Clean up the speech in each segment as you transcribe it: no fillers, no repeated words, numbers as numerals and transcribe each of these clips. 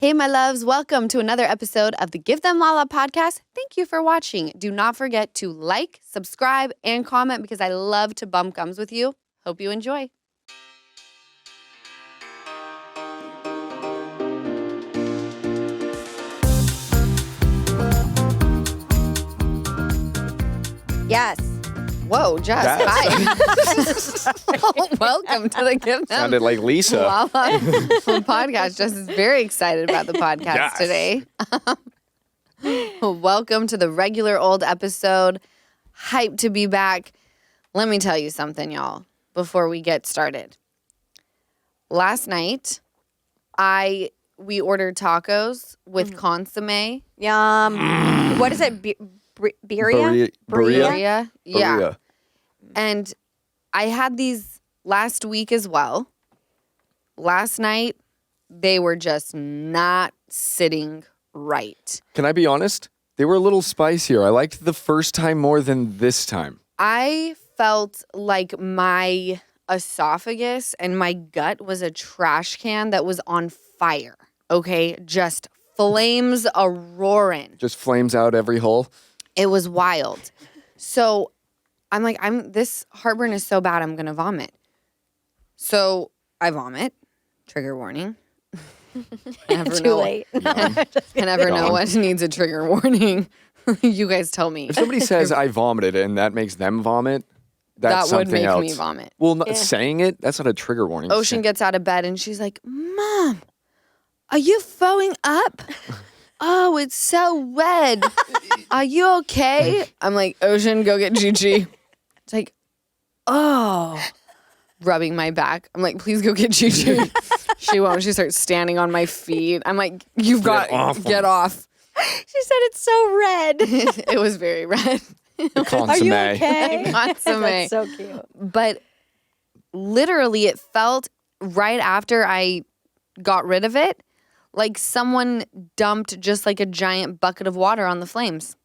Hey, my loves. Welcome to another episode of the Give Them Lala podcast. Thank you for watching. Do not forget to like, subscribe, and comment because I love to bump gums with you. Hope you enjoy. Yes. Whoa, Jess. Hi. Welcome to the Give Them Sounded like Lisa. Lala podcast. Jess is very excited about the podcast today. Welcome to the regular old episode. Hyped to be back. Let me tell you something, y'all, before we get started. Last night, we ordered tacos with consomme. Yum. What is it? Birria? Birria. Yeah. Birria. And I had these last week as well. Last night, they were just not sitting right. Can I be honest? They were a little spicier. I liked the first time more than this time. I felt like my esophagus and my gut was a trash can that was on fire. Okay? Just flames a-roaring. Just flames out every hole. It was wild. So I'm like, this heartburn is so bad, I'm going to vomit. So I vomit. Trigger warning. Too late. I never know what needs a trigger warning. You guys tell me. If somebody says I vomited and that makes them vomit, that's That would something make else. me vomit. Well, saying it, that's not a trigger warning. Ocean gets out of bed and she's like, Mom, are you throwing up? Oh, it's so red. Are you okay? I'm like, Ocean, go get Gigi. It's like, oh. Rubbing my back. I'm like, please go get Gigi. She won't. She starts standing on my feet. I'm like, you've got, get off. She said it's so red. It was very red. The consomme. Are you okay? Consomme. That's so cute. But literally, it felt right after I got rid of it, like someone dumped just like a giant bucket of water on the flames.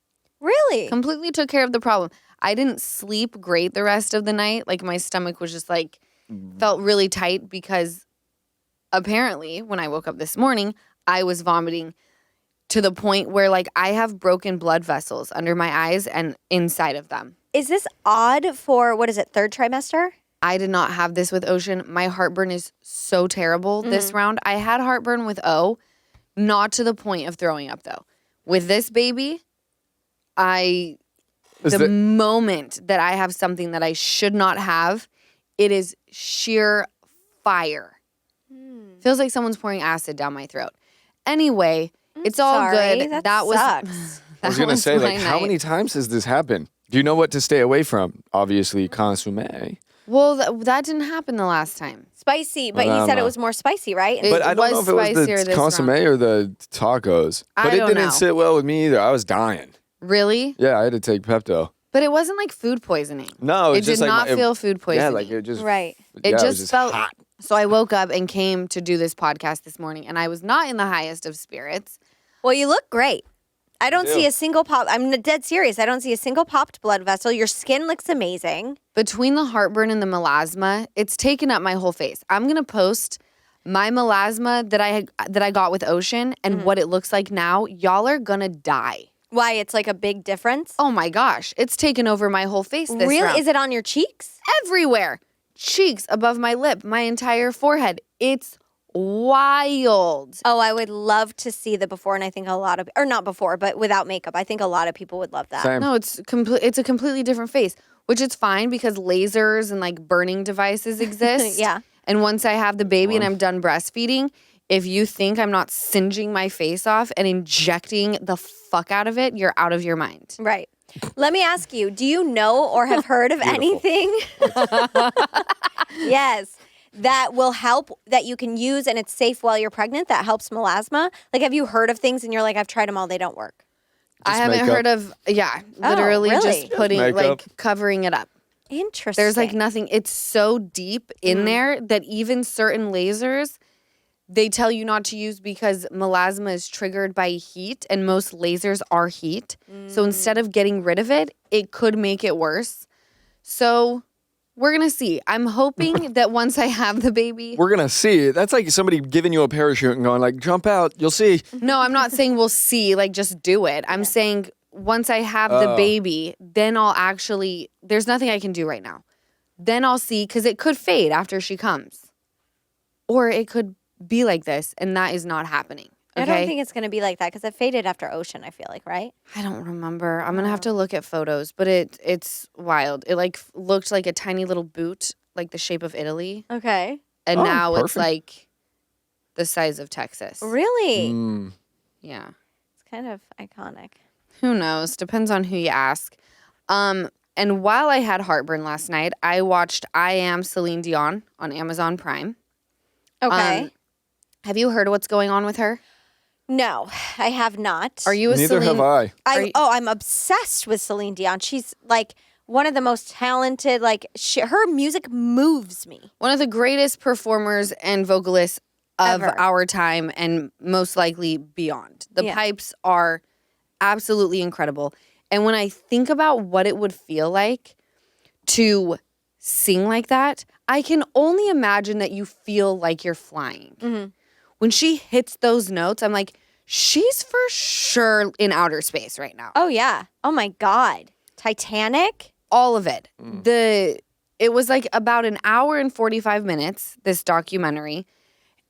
Really? Completely took care of the problem. I didn't sleep great the rest of the night. Like my stomach was just like, felt really tight because apparently when I woke up this morning, I was vomiting to the point where like I have broken blood vessels under my eyes and inside of them. Is this odd for, what is it, third trimester? I did not have this with Ocean. My heartburn is so terrible this round. I had heartburn with O, not to the point of throwing up though. With this baby, the moment that I have something that I should not have, it is sheer fire. Feels like someone's pouring acid down my throat. Anyway, it's all good. That was sucks. I was going to say, like, my how night. many times has this happened? Do you know what to stay away from? Obviously, consomme. Well, that didn't happen the last time. Spicy, but I you don't said know. it was more spicy, right? It But I don't know was if it was spicier the this consomme round. or the tacos. I But it don't didn't know. sit well with me either. I was dying. Really? Yeah, I had to take Pepto. But it wasn't like food poisoning. No, It it's did just like not feel food poisoning. Yeah, like it just Right. It yeah, just was felt hot. So I woke up and came to do this podcast this morning, and I was not in the highest of spirits. Well, you look great. I don't see do. a single pop. I'm dead serious. I don't see a single popped blood vessel. Your skin looks amazing. Between the heartburn and the melasma, it's taken up my whole face. I'm gonna post my melasma that I got with Ocean and what it looks like now. Y'all are gonna die. Why? It's like a big difference? Oh my gosh, it's taken over my whole face this Really? round. Is it on your cheeks? Everywhere. Cheeks, above my lip, my entire forehead. It's wild. Oh, I would love to see the before, and I think a lot of, or not before, but without makeup. I think a lot of people would love that. Same. No, it's a completely different face, which is fine because lasers and like burning devices exist. Yeah. And once I have the baby and I'm done breastfeeding, if you think I'm not singeing my face off and injecting the fuck out of it, you're out of your mind. Right. Let me ask you, do you know or have heard of anything? Yes. That will help, that you can use and it's safe while you're pregnant, that helps melasma? Like, have you heard of things and you're like, I've tried them all, they don't work? I haven't makeup. heard of, literally really? just putting, makeup. like, covering it up. Interesting. There's like nothing. It's so deep in there that even certain lasers, they tell you not to use because melasma is triggered by heat and most lasers are heat. So instead of getting rid of it, it could make it worse. So We're going to see. I'm hoping that once I have the baby. We're gonna see. That's like somebody giving you a parachute and going like, jump out, you'll see. No, I'm not saying we'll see, like just do it. I'm saying once I have the baby, then I'll actually, there's nothing I can do right now. Then I'll see, because it could fade after she comes. Or it could be like this, and that is not happening. Okay? I don't think it's going to be like that because it faded after Ocean, I feel like, right? I don't remember. I'm going to have to look at photos, but it's wild. It like looked like a tiny little boot, like the shape of Italy. Okay. And now perfect. it's like the size of Texas. Really? Yeah. It's kind of iconic. Who knows? Depends on who you ask. And while I had heartburn last night, I watched I Am Celine Dion on Amazon Prime. Okay. Have you heard what's going on with her? No, I have not. Are you a Neither Celine? have I. I'm obsessed with Celine Dion. She's like one of the most talented. Like her music moves me. One of the greatest performers and vocalists of Ever. our time and most likely beyond. The Yeah. pipes are absolutely incredible. And when I think about what it would feel like to sing like that, I can only imagine that you feel like you're flying. Mm-hmm. When she hits those notes, I'm like, she's for sure in outer space right now. Oh yeah. Oh my God. Titanic. All of it. It was like about an hour and 45 minutes, this documentary.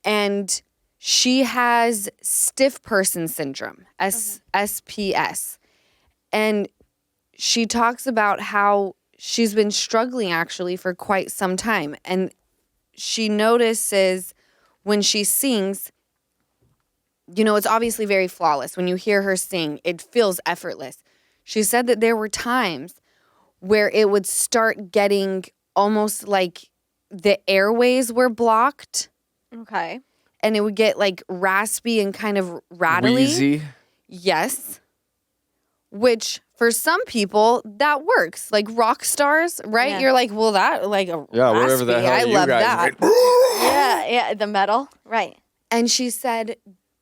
And she has stiff person syndrome, SPS. And she talks about how she's been struggling actually for quite some time. And she notices when she sings, you know, it's obviously very flawless. When you hear her sing, it feels effortless. She said that there were times where it would start getting almost like the airways were blocked Okay. and it would get like raspy and kind of rattly. Wheezy. Yes. Which for some people that works. Like rock stars, right? Yeah. You're like, well, that like a Yeah, whatever the raspy, hell I you love guys that. Yeah. Yeah. The metal. Right. And she said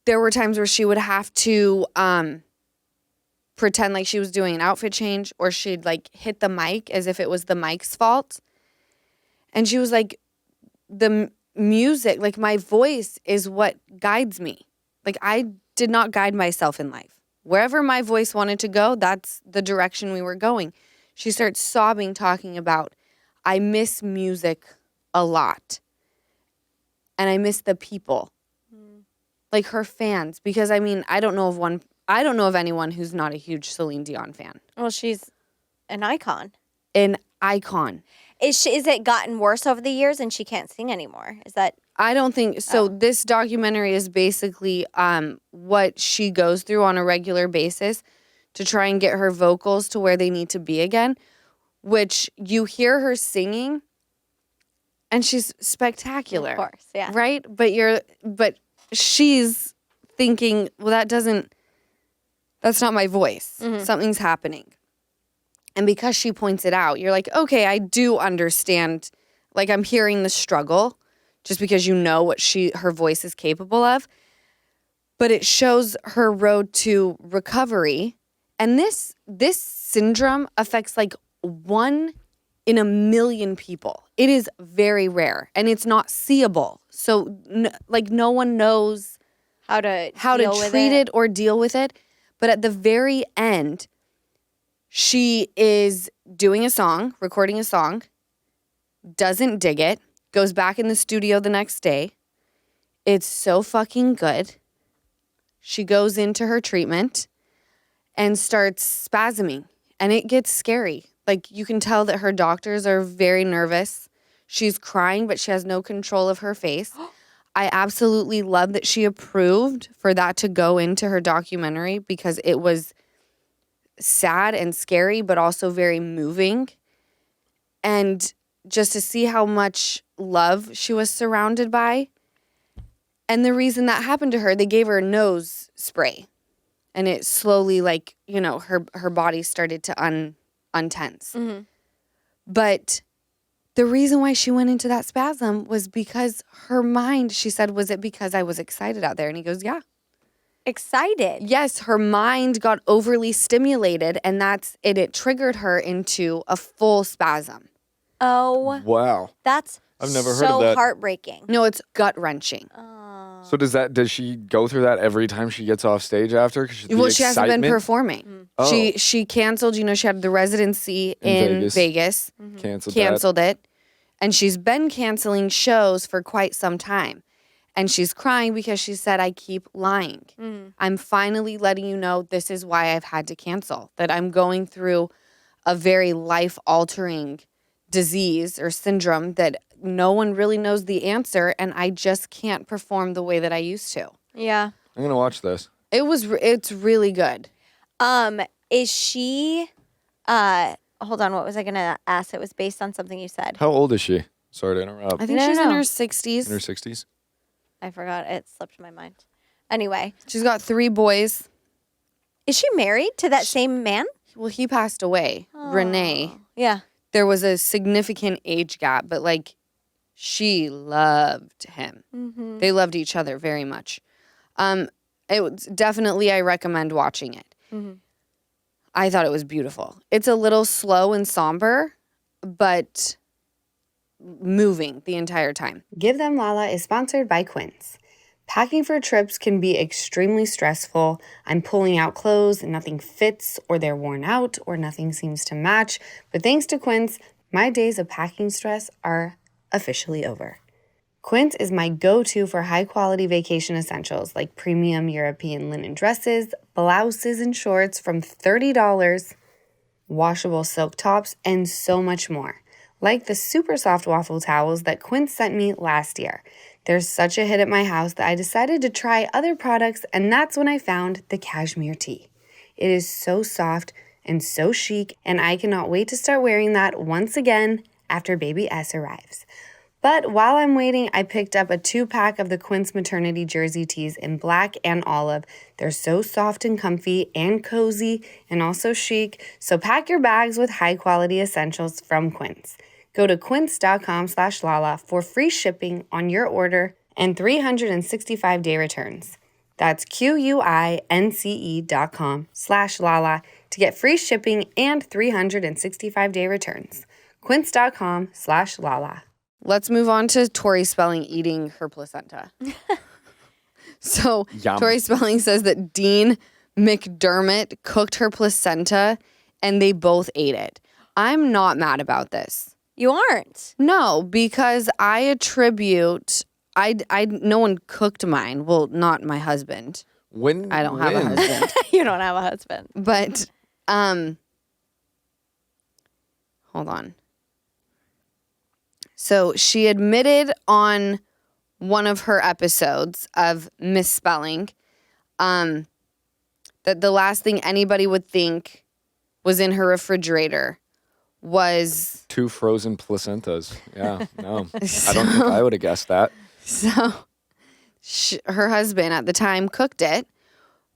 there were times where she would have to pretend like she was doing an outfit change, or she'd like hit the mic as if it was the mic's fault. And she was like, the music, like my voice is what guides me. Like I did not guide myself in life. Wherever my voice wanted to go, that's the direction we were going. She starts sobbing, talking about, I miss music a lot. And I miss the people. Like her fans. Because I mean, I don't know of anyone who's not a huge Celine Dion fan. Well, she's an icon. An icon. Is it gotten worse over the years and she can't sing anymore? Is that I don't think so. This documentary is basically what she goes through on a regular basis to try and get her vocals to where they need to be again, which you hear her singing and she's spectacular. Of course, yeah. Right? But she's thinking, well, that's not my voice. Mm-hmm. Something's happening. And because she points it out, you're like, okay, I do understand. Like I'm hearing the struggle just because you know what her voice is capable of. But it shows her road to recovery. And this syndrome affects like 1 in a million people. It is very rare and it's not seeable. So no one knows how to treat it or deal with it. But at the very end, she is doing a song, recording a song, doesn't dig it, goes back in the studio the next day. It's so fucking good. She goes into her treatment and starts spasming, and it gets scary. Like you can tell that her doctors are very nervous. She's crying, but she has no control of her face. I absolutely love that she approved for that to go into her documentary because it was sad and scary, but also very moving. And just to see how much love she was surrounded by. And the reason that happened to her, they gave her a nose spray. And it slowly, like, you know, her body started to untense. Mm-hmm. But the reason why she went into that spasm was because her mind, she said, was it because I was excited out there? And he goes, yeah. Excited. Yes, her mind got overly stimulated and that's it. It triggered her into a full spasm. Oh, Wow. that's I've never heard so of that. heartbreaking. No, it's gut-wrenching. So does she go through that every time she gets off stage after? 'Cause Well, she hasn't been excitement performing. Oh. She canceled, she had the residency in Vegas. canceled It. And she's been canceling shows for quite some time. And she's crying because she said, I keep lying. I'm finally letting you know this is why I've had to cancel, that I'm going through a very life-altering disease or syndrome that no one really knows the answer, and I just can't perform the way that I used to. Yeah. I'm going to watch this. It's really good. Is she, hold on, what was I going to ask? It was based on something you said. How old is she? Sorry to interrupt. I think she's in her 60s. In her 60s? I forgot. It slipped my mind. Anyway. She's got 3 boys. Is she married to that same man? Well, he passed away. Renee. Yeah. There was a significant age gap, but she loved him. They loved each other very much. It was definitely, I recommend watching it. I thought it was beautiful. It's a little slow and somber, but moving the entire time. Give Them Lala is sponsored by Quince. Packing for trips can be extremely stressful. I'm pulling out clothes and nothing fits, or they're worn out, or nothing seems to match. But thanks to Quince, my days of packing stress are officially over. Quince is my go-to for high-quality vacation essentials like premium European linen dresses, blouses and shorts from $30, washable silk tops, and so much more. Like the super soft waffle towels that Quince sent me last year. They're such a hit at my house that I decided to try other products, and that's when I found the cashmere tee. It is so soft and so chic, and I cannot wait to start wearing that once again after baby S arrives. But while I'm waiting, I picked up a 2-pack of the Quince maternity jersey tees in black and olive. They're so soft and comfy and cozy and also chic, so pack your bags with high-quality essentials from Quince. Go to quince.com/Lala for free shipping on your order and 365-day returns. That's QUINCE.com/Lala to get free shipping and 365-day returns. Quince.com/Lala. Let's move on to Tori Spelling eating her placenta. So Yum. Tori Spelling says that Dean McDermott cooked her placenta and they both ate it. I'm not mad about this. You aren't. No, because I attribute no one cooked mine. Well, not my husband. I don't have a husband. You don't have a husband. But hold on. So she admitted on one of her episodes of misspelling that the last thing anybody would think was in her refrigerator was 2 frozen placentas. Yeah, no. I don't think I would have guessed that. So her husband at the time cooked it,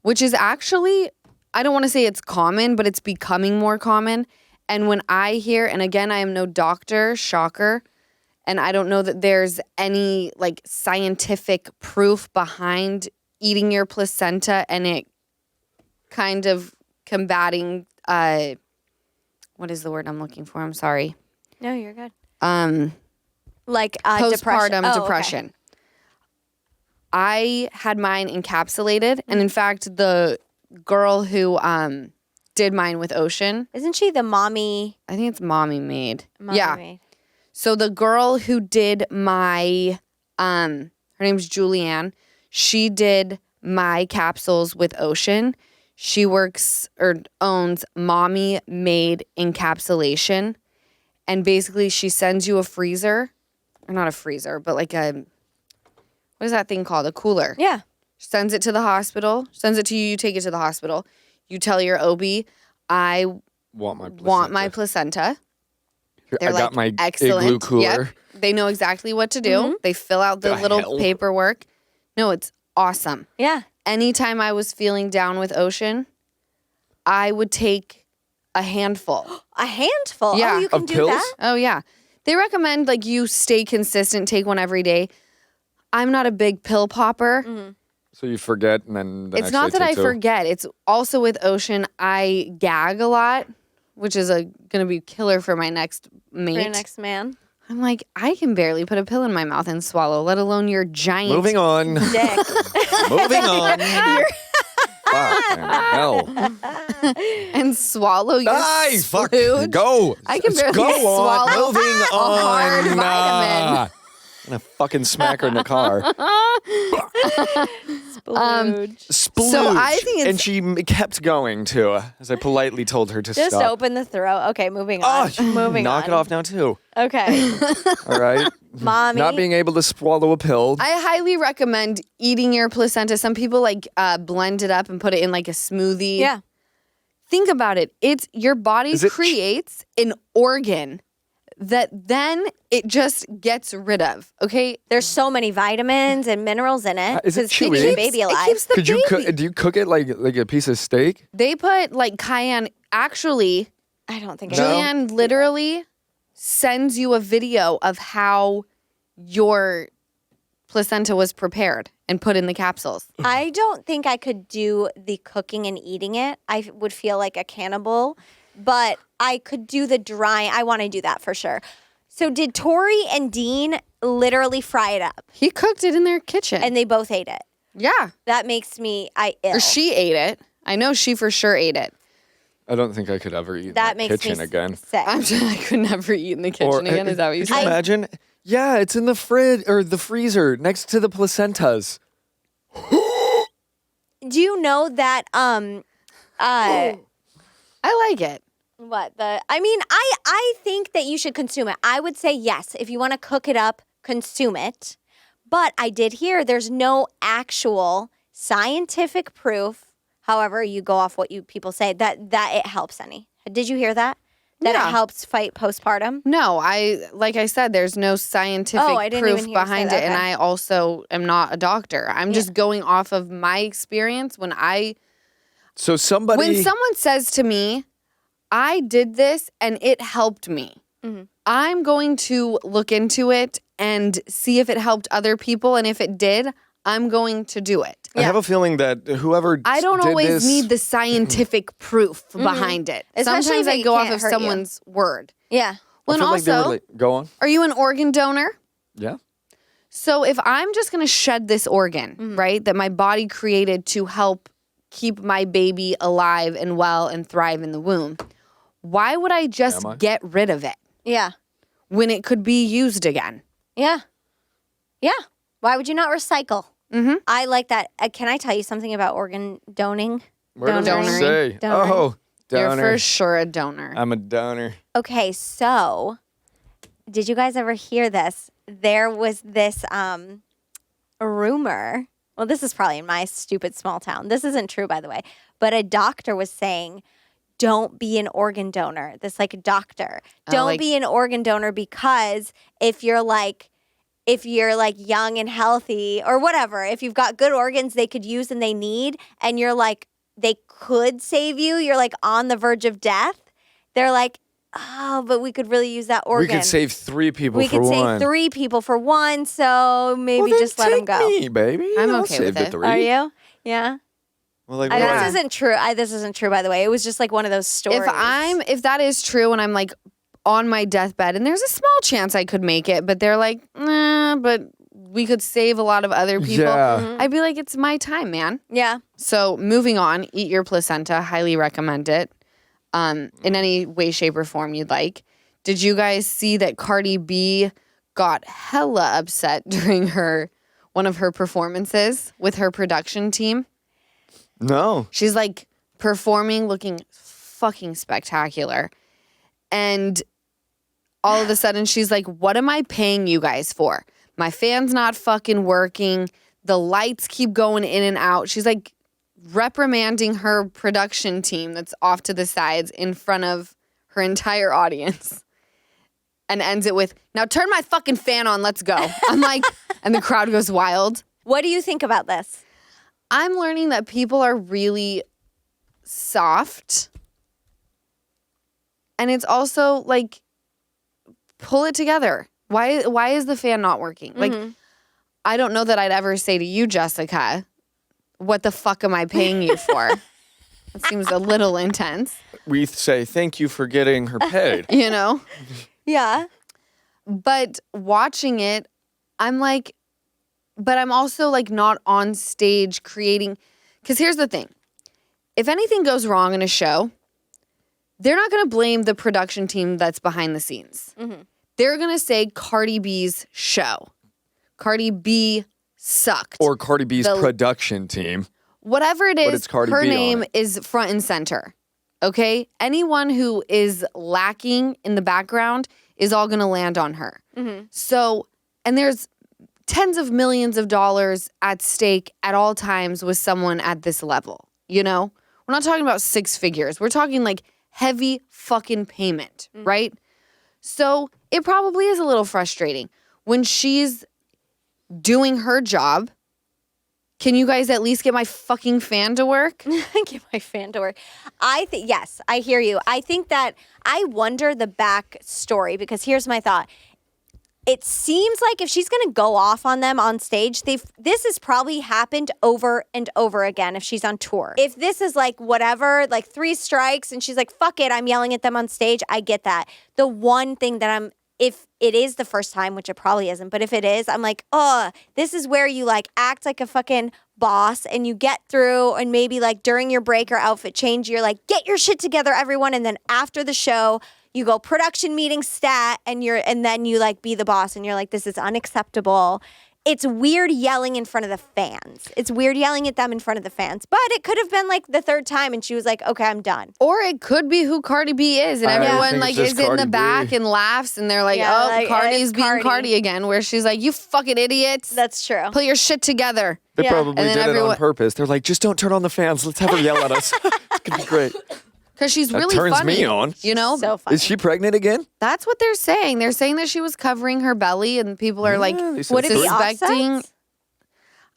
which is actually, I don't want to say it's common, but it's becoming more common. And when I hear, and again, I am no doctor, shocker, and I don't know that there's any scientific proof behind eating your placenta and it kind of combating, what is the word I'm looking for? I'm sorry. No, you're good. Postpartum depression. Okay. I had mine encapsulated, and in fact, the girl who did mine with Ocean. Isn't she the mommy? I think it's Mommy Maid. Maid. So the girl who did my, her name's Julianne. She did my capsules with Ocean. She works or owns Mommy Maid Encapsulation. And basically she sends you a freezer, or not a freezer, but what is that thing called? A cooler. Yeah. Sends it to the hospital, sends it to you, you take it to the hospital. You tell your OB, I want my placenta. They're I got my excellent. igloo cooler. Yep. They know exactly what to do. Mm-hmm. They fill out the little paperwork. No, it's awesome. Yeah. Anytime I was feeling down with Ocean, I would take a handful. A handful? Yeah. Oh, you can of do pills? that? Oh, yeah. They recommend you stay consistent, take one every day. I'm not a big pill popper. Mm-hmm. So you forget and then the it's not that I forget. It's also with Ocean, I gag a lot which is gonna be killer for my next mate. For your next man. I'm like, I can barely put a pill in my mouth and swallow, let alone your giant Moving on. Dick. Moving on. Fuck, hell. and swallow your Fuck. splooge. Go. I can barely Go on. swallow Moving a on. hard vitamin. I'm gonna fucking smack her in the car. Splooge. Splooge. So I think it's- And she kept going too, as I politely told her to Just stop. open the throat. Okay, moving on. Moving Knock on. it off now too. Okay. All right. Mommy. Not being able to swallow a pill. I highly recommend eating your placenta. Some people like blend it up and put it in like a smoothie. Yeah. Think about it. It's your body Is it- creates an organ that then it just gets rid of. Okay. There's so many vitamins and minerals in it. Is it 'cause keeps chewy? the baby alive. It keeps the Could you baby. do you cook it like a piece of steak? They put like cayenne. Actually, I don't think No. Julianne literally sends you a video of how your placenta was prepared and put in the capsules. I don't think I could do the cooking and eating it. I would feel like a cannibal, but I could do the drying. I want to do that for sure. So did Tori and Dean literally fry it up He cooked it in their kitchen. and they both ate it? yeah. That makes me ill. Or she ate it. I know she for sure ate it. I don't think I could ever eat in that that makes kitchen me again. sick. I could never eat in the kitchen Or- again. Is that what you Could you said? imagine? Yeah, it's in the fridge or the freezer next to the placentas. Do you know that I like it. I think that you should consume it. I would say yes, if you want to cook it up, consume it. But I did hear there's no actual scientific proof. However, you go off what people say that it helps any. Did you hear that? That Yeah. it helps fight postpartum? No, like I said, there's no scientific I didn't proof even hear you say behind that. it. And Okay. I also am not a doctor. I'm just going off of my experience when So somebody when someone says to me, I did this and it helped me, Mm-hmm. I'm going to look into it and see if it helped other people. And if it did, I'm going to do it. I have a feeling that whoever I don't did always this, need the scientific proof behind it. Mm-hmm. Especially Sometimes if I it go off can't of hurt you. someone's word. Yeah. Well, I and feel like they were also, like, go on. are you an organ donor? Yeah. So if I'm just going to shed this organ, right, that my body created to help keep my baby alive and well and thrive in the womb, why would I just Am I? get rid of it Yeah. when it could be used again? Yeah. Yeah. Why would you not recycle? Mm-hmm. I like that. Can I tell you something about organ donating? Where does it Donoring. say? Donoring. Oh, You're donor. for sure a donor. I'm a donor. Okay, so did you guys ever hear this? There was this rumor. Well, this is probably in my stupid small town. This isn't true, by the way. But a doctor was saying, don't be an organ donor. This like doctor. Don't like- be an organ donor because if you're like young and healthy or whatever, if you've got good organs they could use and they need, and you're like, they could save you, you're like on the verge of death. They're like, oh, but we could really use that organ. We could save 3 people We for could one. save 3 people for one, so maybe Well, then just let them take go. me, baby. I'm I'll okay save with the it. 3. Are you? Yeah. Well, like, Yeah. This isn't true. This isn't true, by the way. It was just like one of those stories. If that is true and I'm like on my deathbed and there's a small chance I could make it, but they're like, nah, but we could save a lot of other people. Yeah. I'd be like, it's my time, man. Yeah. So moving on, eat your placenta. Highly recommend it in any way, shape, or form you'd like. Did you guys see that Cardi B got hella upset during one of her performances with her production team? No. She's like performing, looking fucking spectacular. And all of a sudden she's like, what am I paying you guys for? My fan's not fucking working. The lights keep going in and out. She's like reprimanding her production team that's off to the sides in front of her entire audience. And ends it with, now turn my fucking fan on, let's go. I'm like, and the crowd goes wild. What do you think about this? I'm learning that people are really soft. And it's also like, pull it together. Why is the fan not working? Like, I don't know that I'd ever say to you, Jessica, what the fuck am I paying you for? It seems a little intense, We say thank you for getting her paid. you know? Yeah. But watching it, I'm like, but I'm also like not on stage creating. Because here's the thing. If anything goes wrong in a show, they're not going to blame the production team that's behind the scenes. Mm-hmm. They're going to say Cardi B's show. Cardi B sucked. Or Cardi B's production team. Whatever it But is, it's Cardi her B on name it. is front and center. Okay? Anyone who is lacking in the background is all going to land on her. Mm-hmm. So, and there's tens of millions of dollars at stake at all times with someone at this level, you know? We're not talking about six figures. We're talking like heavy fucking payment, right? So it probably is a little frustrating. When she's doing her job, can you guys at least get my fucking fan to work? Get my fan to work. Yes, I hear you. I think that I wonder the back story because here's my thought. It seems like if she's going to go off on them on stage, this has probably happened over and over again if she's on tour. If this is like whatever, like 3 strikes and she's like, fuck it, I'm yelling at them on stage, I get that. The one thing that if it is the first time, which it probably isn't, but if it is, I'm like, oh, this is where you like act like a fucking boss and you get through and maybe like during your break or outfit change, you're like, get your shit together, everyone. And then after the show, you go production meeting stat and then you like be the boss and you're like, this is unacceptable. It's weird yelling in front of the fans. It's weird yelling at them in front of the fans. But it could have been like the 3rd time and she was like, okay, I'm done. Or it could be who Cardi B is, and I everyone think like it's is just in Cardi the back B. and laughs, and they're like, Yeah, "Oh, like, Cardi's it's being Cardi. Cardi again." Where she's like, "You fucking idiots! That's true. Put your shit together." They Yeah. probably And then did it everyone- on purpose. They're like, just don't turn on the fans. Let's have her yell at us. It's going to be great. Because she's That really turns funny. me on. You know, So funny. Is she pregnant again? that's what they're saying. They're saying that she was covering her belly, and people are like Yeah, they said Would it be suspecting. offsets?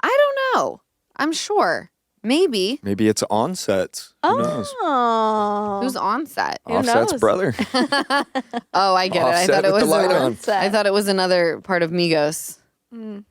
I don't know. I'm sure. Maybe. Maybe it's Onsets. Who knows? Oh. Who's on set? Who Offset's knows? brother. Oh, I get it. I Offset thought it with the was. light on. I thought it was another part of Migos.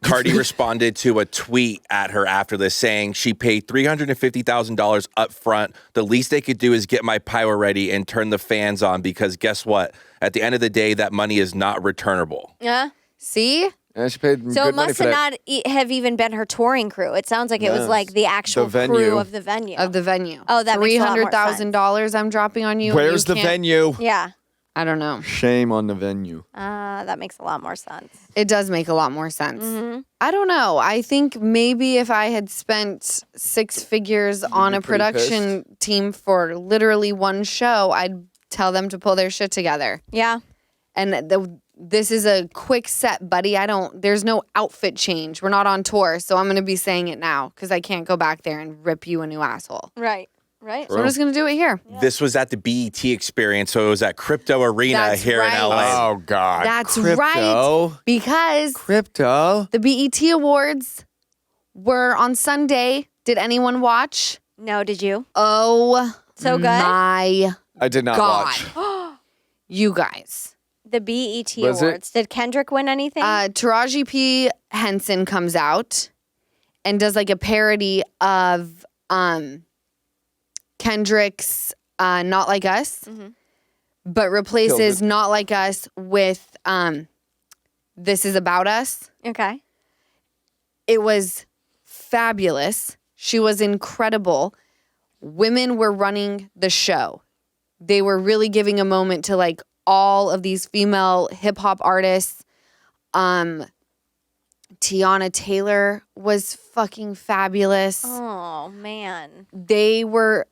Cardi responded to a tweet at her after this saying she paid $350,000 up front. The least they could do is get my pyro ready and turn the fans on because guess what? At the end of the day, that money is not returnable. Yeah. See? Yeah, she paid So good it money must for have that. not have even been her touring crew. It sounds like it was Yes. like the actual venue. crew of the venue. Of the venue. Oh, that makes a lot more $300,000 I'm dropping on you. and Where's you the can't- venue? Yeah. I don't know. Shame on the venue. That makes a lot more sense. It does make a lot more sense. Mm-hmm. I don't know. I think maybe if I had spent 6 figures on a be pretty production team for literally one show, I'd tell them to pull their shit together. Yeah. And this is a quick set, buddy. There's no outfit change. We're not on tour, so I'm going to be saying it now because I can't go back there and rip you a new asshole. Right. Right. So I'm just going to do it here. This was at the BET experience, so it was at Crypto Arena That's here right. in LA. Oh, God. That's Crypto. right. Because Crypto. the BET Awards were on Sunday. Did anyone watch? No, did you? Oh, So good? my I did not God. watch. You guys. The BET Was it? Awards. Did Kendrick win anything? Taraji P. Henson comes out and does like a parody of Kendrick's Not Like Us, but replaces Not Like Us with This Is About Us. Okay. It was fabulous. She was incredible. Women were running the show. They were really giving a moment to like all of these female hip hop artists. Tiana Taylor was fucking fabulous. Oh, man. They were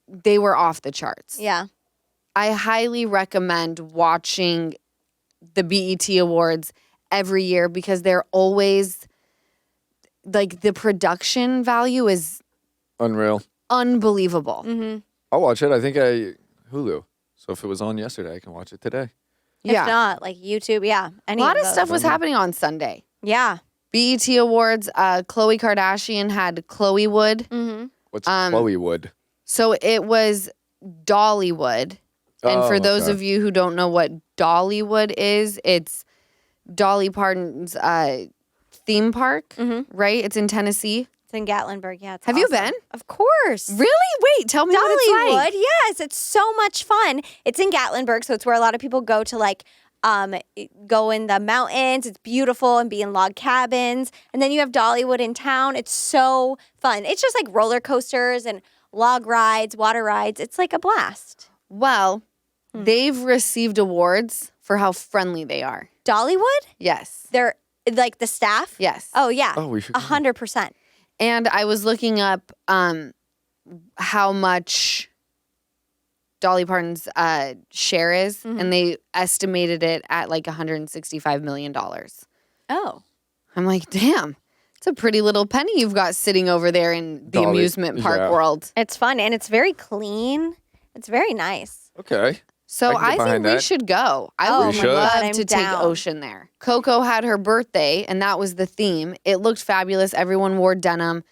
off the charts. Yeah. I highly recommend watching the BET Awards every year because they're always like the production value is Unreal. unbelievable. Mm-hmm. I'll watch it. I think Hulu. So if it was on yesterday, I can watch it today. Yeah. If not, like YouTube, yeah. A lot of stuff was happening on Sunday. Yeah. BET Awards, Khloe Kardashian had Khloe Wood. Mm-hmm. What's Chloe Wood? So it was Dollywood. And for those okay. of you who don't know what Dollywood is, it's Dolly Parton's theme park, right? It's in Tennessee. It's in Gatlinburg. Yeah, it's Have you awesome. been? Of course. Really? Wait, tell me what it's Dollywood, like. yes, it's so much fun. It's in Gatlinburg, so it's where a lot of people go to go in the mountains. It's beautiful and be in log cabins. And then you have Dollywood in town. It's so fun. It's just like roller coasters and log rides, water rides. It's like a blast. Well, they've received awards for how friendly they are. Dollywood? Yes. They're like the staff? Yes. Oh yeah. Oh, we should go. 100%. And I was looking up how much Dolly Parton's share is, and they estimated it at like $165 million. Oh. I'm like, damn, it's a pretty little penny you've got sitting over there in the Dolly, amusement park yeah. world. It's fun and it's very clean. It's very nice. Okay. So I can get I think behind we that. should go. I Oh would my love God, I'm to down. take Ocean there. Coco had her birthday, and that was the theme. It looked fabulous. Everyone wore denim.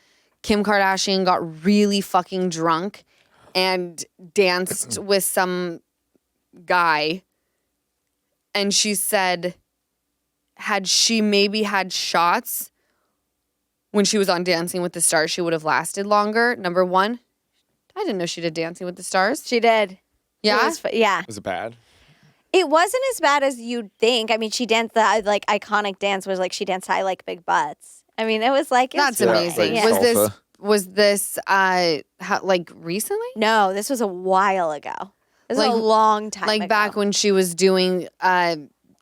Kim Kardashian got really fucking drunk and danced with some guy. And she said, had she maybe had shots when she was on Dancing with the Stars, she would have lasted longer. Number one, I didn't know she did Dancing with the Stars. She did. Yeah? It was yeah. Was it bad? It wasn't as bad as you'd think. I mean, she danced the like iconic dance was like she danced I Like Big Butts. I mean, it was like That's Yeah, amazing. like salsa. Was this like recently? No, this was a while ago. This was Like- a long time Like ago. back when she was doing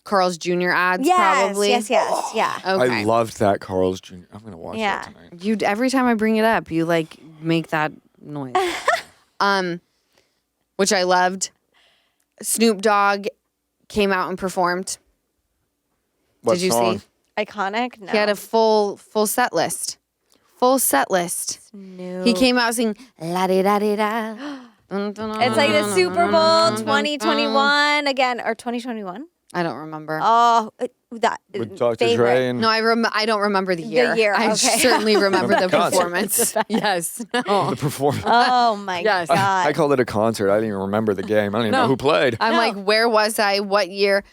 Carl's Jr. ads, yes, probably. Yes, yeah. Okay. I loved that Carl's Jr. I'm gonna watch Yeah. that tonight. You every time I bring it up, you like make that noise. Which I loved. Snoop Dogg came out and performed. What Did you song? see? Iconic? No. He had a full set list. Full set list. No. He came out singing la di da di da. It's like the Super Bowl 2021 again, or 2021. I don't remember. Oh, that With Dr. favorite. Dre and No, I don't remember the year. year, I okay. certainly remember the Concert. performance. Yes. No. the performance. Oh my Yes. god! I called it a concert. I didn't even remember the game. I don't even know who played. I'm No. like, where was I? What year?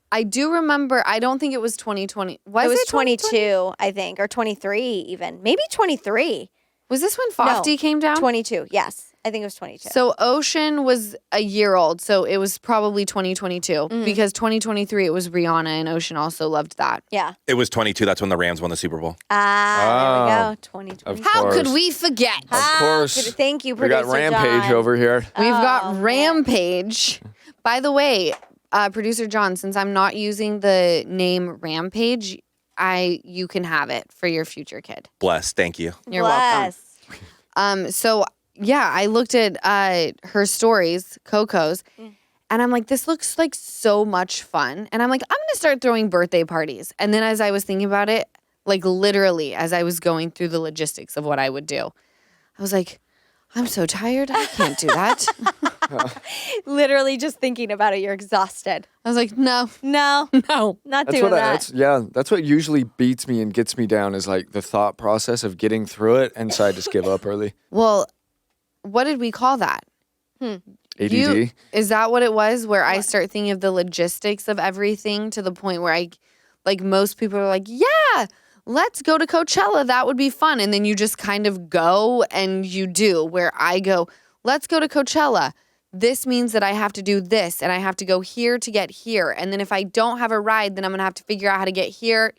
I do remember. I don't think it was 2020. it was it 2020? 22, I think, or 23 even, maybe 23. Was this when Fofty came down? 22. Yes, I think it was 22. So Ocean was a year old, so it was probably 2022 because 2023 it was Rihanna and Ocean also loved that. yeah. It was 22. That's when the Rams won the Super Bowl. There we Oh. go. 2020. Of How course. could we forget? Of course. Thank you, We got producer Rampage John. over here. We've Oh, got man. Rampage. By the way, producer John, since I'm not using the name Rampage, you can have it for your future kid. Bless. Thank you. You're welcome. Bless. So yeah, I looked at her stories, Coco's, and I'm like, this looks like so much fun. And I'm like, I'm gonna start throwing birthday parties. And then as I was thinking about it, like literally as I was going through the logistics of what I would do, I was like, I'm so tired. I can't do that. Literally just thinking about it, you're exhausted. I was like, no, No, no. not That's doing what that. that's what usually beats me and gets me down is like the thought process of getting through it, and so I just give up early. Well, what did we call that? ADD. Is that what it was? Where I start thinking of the logistics of everything to the point where like most people are like, yeah, let's go to Coachella. That would be fun. And then you just kind of go and you do. Where I go, let's go to Coachella. This means that I have to do this and I have to go here to get here. And then if I don't have a ride, then I'm going to have to figure out how to get here.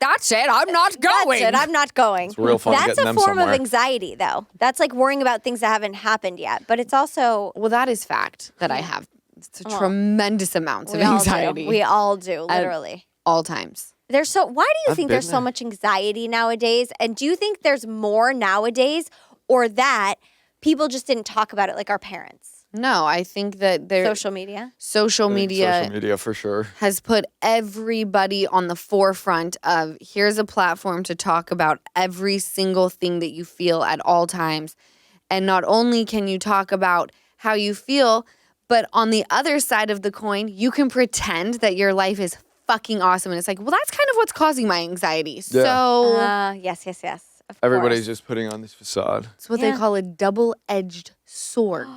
That's it. I'm not going. That's it. I'm not going. It's real fun That's getting a them form somewhere. of anxiety, though. That's like worrying about things that haven't happened yet. But it's also Well, that is fact that I have it's a Well, tremendous amounts of we all anxiety. do. We all do, literally. all times. Why do you I've think been there's so there. much anxiety nowadays? And do you think there's more nowadays, or that people just didn't talk about it like our parents? No, I think that Social media. social I think media Social media for sure. has put everybody on the forefront of here's a platform to talk about every single thing that you feel at all times. And not only can you talk about how you feel, but on the other side of the coin, you can pretend that your life is fucking awesome. And it's like, well, that's kind of what's causing my anxiety. Yeah. So Yes. Of Everybody's course. just putting on this facade. it's what Yeah. they call a double-edged sword,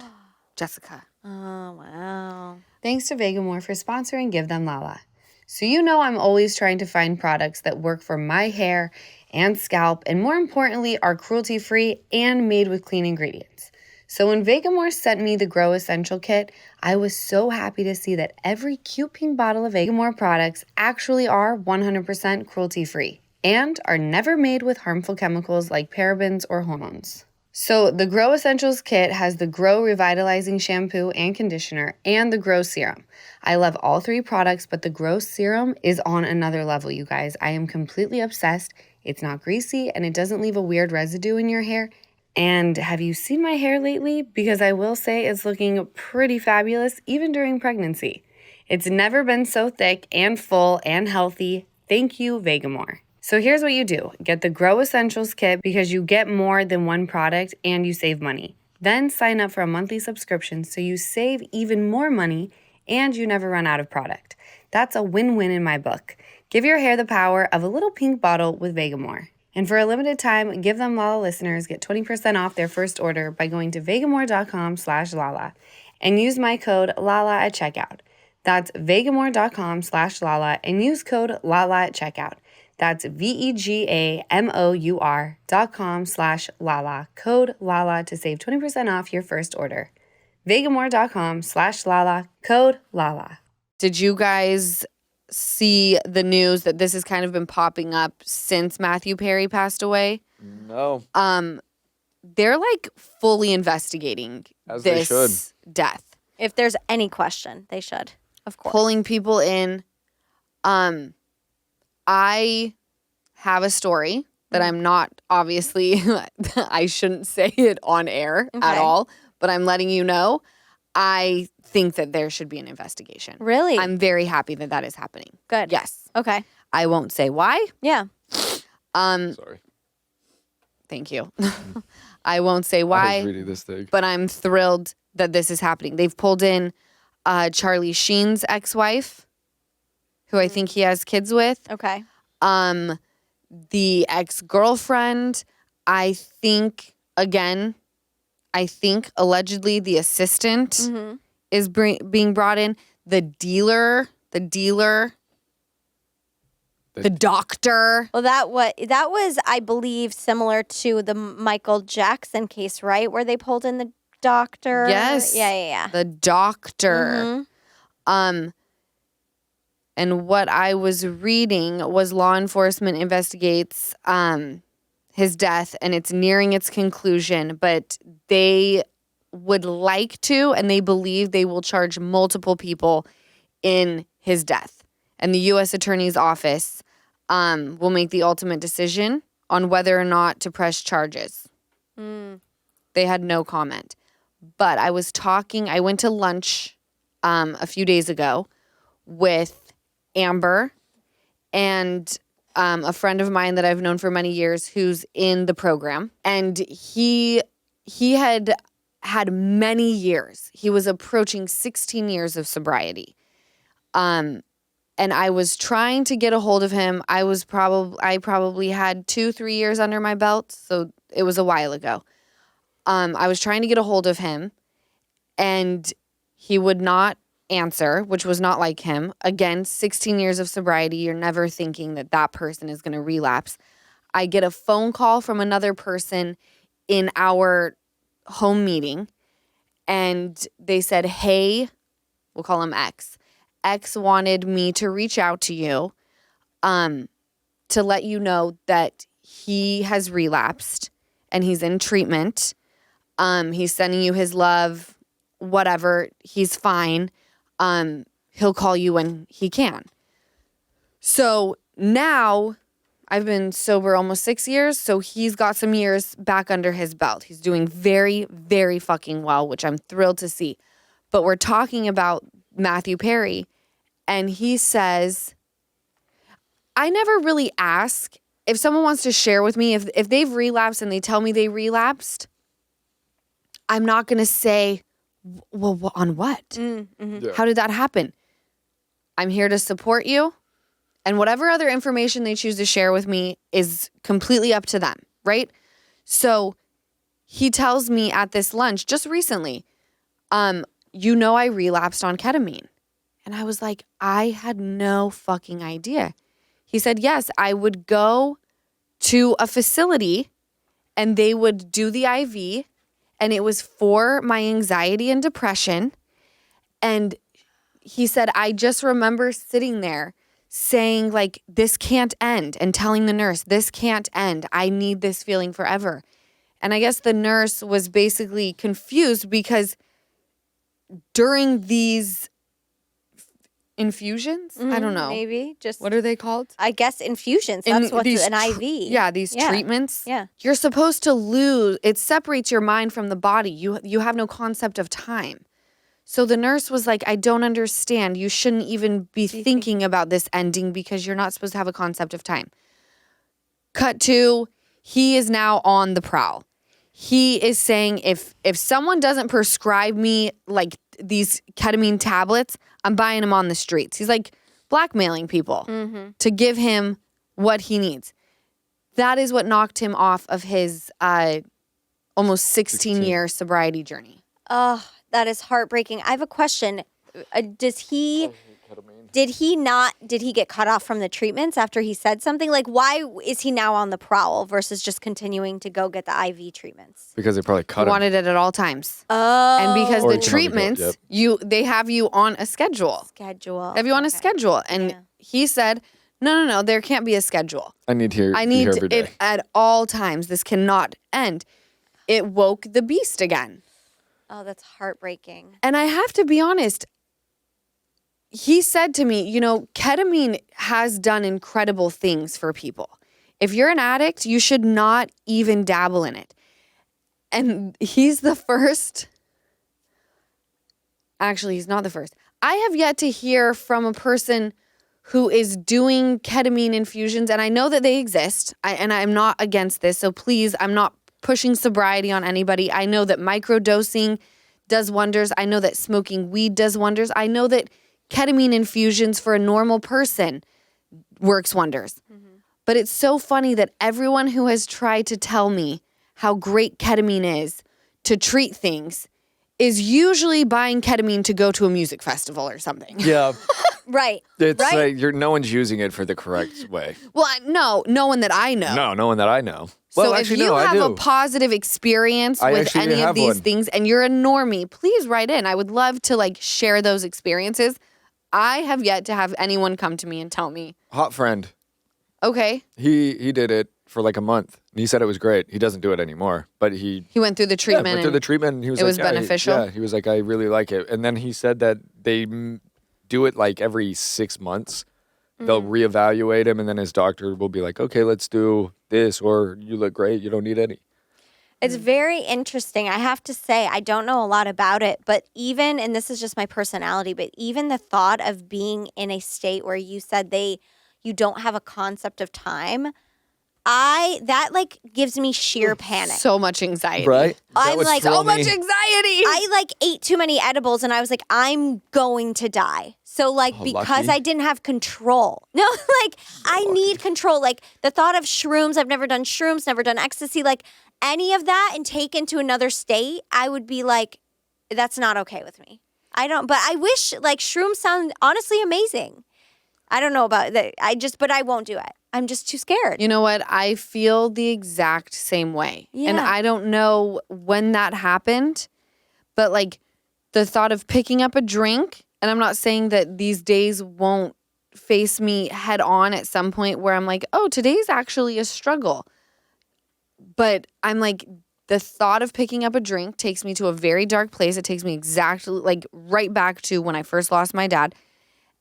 Jessica. Oh, wow. Thanks to Vegamour for sponsoring Give Them Lala. So you know I'm always trying to find products that work for my hair and scalp, and more importantly, are cruelty-free and made with clean ingredients. So when Vegamour sent me the Grow Essential Kit, I was so happy to see that every cute pink bottle of Vegamour products actually are 100% cruelty-free and are never made with harmful chemicals like parabens or hormones. So the Grow Essentials Kit has the Grow Revitalizing Shampoo and Conditioner and the Grow Serum. I love all 3 products, but the Grow Serum is on another level, you guys. I am completely obsessed. It's not greasy and it doesn't leave a weird residue in your hair. And have you seen my hair lately? Because I will say it's looking pretty fabulous even during pregnancy. It's never been so thick and full and healthy. Thank you, Vegamour. So here's what you do. Get the Grow Essentials Kit because you get more than one product and you save money. Then sign up for a monthly subscription so you save even more money and you never run out of product. That's a win-win in my book. Give your hair the power of a little pink bottle with Vegamour. And for a limited time, Give Them Lala listeners get 20% off their first order by going to vegamour.com/Lala and use my code LALA at checkout. That's vegamour.com/Lala and use code LALA at checkout. That's vegamour.com/Lala, code LALA to save 20% off your first order. vegamour.com/Lala, code LALA. Did you guys see the news that this has kind of been popping up since Matthew Perry passed away? No. They're like fully investigating As they should. this death. If there's any question, they should, of course. Pulling people in. I have a story that I'm not, obviously, I shouldn't say it on air at Okay. all, but I'm letting you know. I think that there should be an investigation. Really? I'm very happy that that is happening. Good. Yes. Okay. I won't say why. Yeah. Sorry. Thank you. I won't say I why, was reading this thing. but I'm thrilled that this is happening. They've pulled in Charlie Sheen's ex-wife, who I think he has kids with. Okay. The ex-girlfriend, I think allegedly the assistant is being brought in. The dealer, the doctor. Well, that was, I believe, similar to the Michael Jackson case, right? Where they pulled in the doctor. Yes. Yeah. The doctor. And what I was reading was law enforcement investigates his death, and it's nearing its conclusion, but they would like to, and they believe they will charge multiple people in his death. And the U.S. Attorney's Office will make the ultimate decision on whether or not to press charges. They had no comment. But I went to lunch a few days ago with Amber and a friend of mine that I've known for many years who's in the program. And he had many years. He was approaching 16 years of sobriety. And I was trying to get a hold of him. I probably had 2-3 years under my belt, so it was a while ago. I was trying to get a hold of him, and he would not answer, which was not like him. Again, 16 years of sobriety, you're never thinking that person is going to relapse. I get a phone call from another person in our home meeting, and they said, hey, we'll call him X. X wanted me to reach out to you to let you know that he has relapsed and he's in treatment. He's sending you his love, whatever. He's fine. He'll call you when he can. So now I've been sober almost 6 years, so he's got some years back under his belt. He's doing very, very fucking well, which I'm thrilled to see. But we're talking about Matthew Perry, and he says, I never really ask if someone wants to share with me, if they've relapsed and they tell me they relapsed, I'm not going to say, well, on what? Mm-hmm. Yeah. How did that happen? I'm here to support you. And whatever other information they choose to share with me is completely up to them, right? So he tells me at this lunch just recently, I relapsed on ketamine. And I was like, I had no fucking idea. He said, yes, I would go to a facility and they would do the IV, and it was for my anxiety and depression. And he said, I just remember sitting there saying, like, this can't end, and telling the nurse, this can't end. I need this feeling forever. And I guess the nurse was basically confused because during these infusions, I don't know. Maybe just What are they called? I guess infusions. In That's what's these an IV. Yeah, these treatments. Yeah. You're supposed to lose. It separates your mind from the body. You have no concept of time. So the nurse was like, I don't understand. You shouldn't even be thinking about this ending because you're not supposed to have a concept of time. Cut to, he is now on the prowl. He is saying if someone doesn't prescribe me like these ketamine tablets, I'm buying them on the streets. He's like blackmailing people to give him what he needs. That is what knocked him off of his almost 16-year sobriety journey. Oh, that is heartbreaking. I have a question. Did he get cut off from the treatments after he said something? Like, why is he now on the prowl versus just continuing to go get the IV treatments? Because they probably cut him. Wanted it at all times. Oh. And because Or the you can only go- treatments, yep. they have you on a schedule. Schedule. They have you on a Okay. schedule. And he said, no, there can't be a schedule. I need here. I need every day. it at all times. This cannot end. It woke the beast again. Oh, that's heartbreaking. And I have to be honest, he said to me, ketamine has done incredible things for people. If you're an addict, you should not even dabble in it. And he's the first. Actually, he's not the first. I have yet to hear from a person who is doing ketamine infusions, and I know that they exist, and I'm not against this, so please, I'm not pushing sobriety on anybody. I know that microdosing does wonders. I know that smoking weed does wonders. I know that ketamine infusions for a normal person works wonders. But it's so funny that everyone who has tried to tell me how great ketamine is to treat things is usually buying ketamine to go to a music festival or something. Yeah. Right. It's right? like no one's using it for the correct way. Well, no one that I know. No one that I know. So Well, if actually, you no, I have a do. positive experience I with actually any of have these one. things and you're a normie, please write in. I would love to share those experiences. I have yet to have anyone come to me and tell me, Hot friend. okay, He did it for like a month. And he said it was great. He doesn't do it anymore, but he he went through the treatment. went through the treatment. And he was it like, was yeah, beneficial? He was like, I really like it. And then he said that they do it like every 6 months. They'll reevaluate him, and then his doctor will be like, okay, let's do this, or you look great. You don't need any. It's very interesting. I have to say, I don't know a lot about it, but even, and this is just my personality, but even the thought of being in a state where you said you don't have a concept of time, that gives me sheer panic. So much anxiety. Right? I'm would like, throw So much me- anxiety. I ate too many edibles and I was like, I'm going to die. So because lucky. I didn't have control. No, I need control. The thought of shrooms, I've never done shrooms, never done ecstasy, any of that and taken to another state, I would be like, that's not okay with me. But I wish shrooms sound honestly amazing. I don't know about that. But I won't do it. I'm just too scared. You know what? I feel the exact same way. And Yeah. I don't know when that happened, but the thought of picking up a drink, and I'm not saying that these days won't face me head on at some point where I'm like, oh, today's actually a struggle. But I'm like, the thought of picking up a drink takes me to a very dark place. It takes me exactly right back to when I first lost my dad.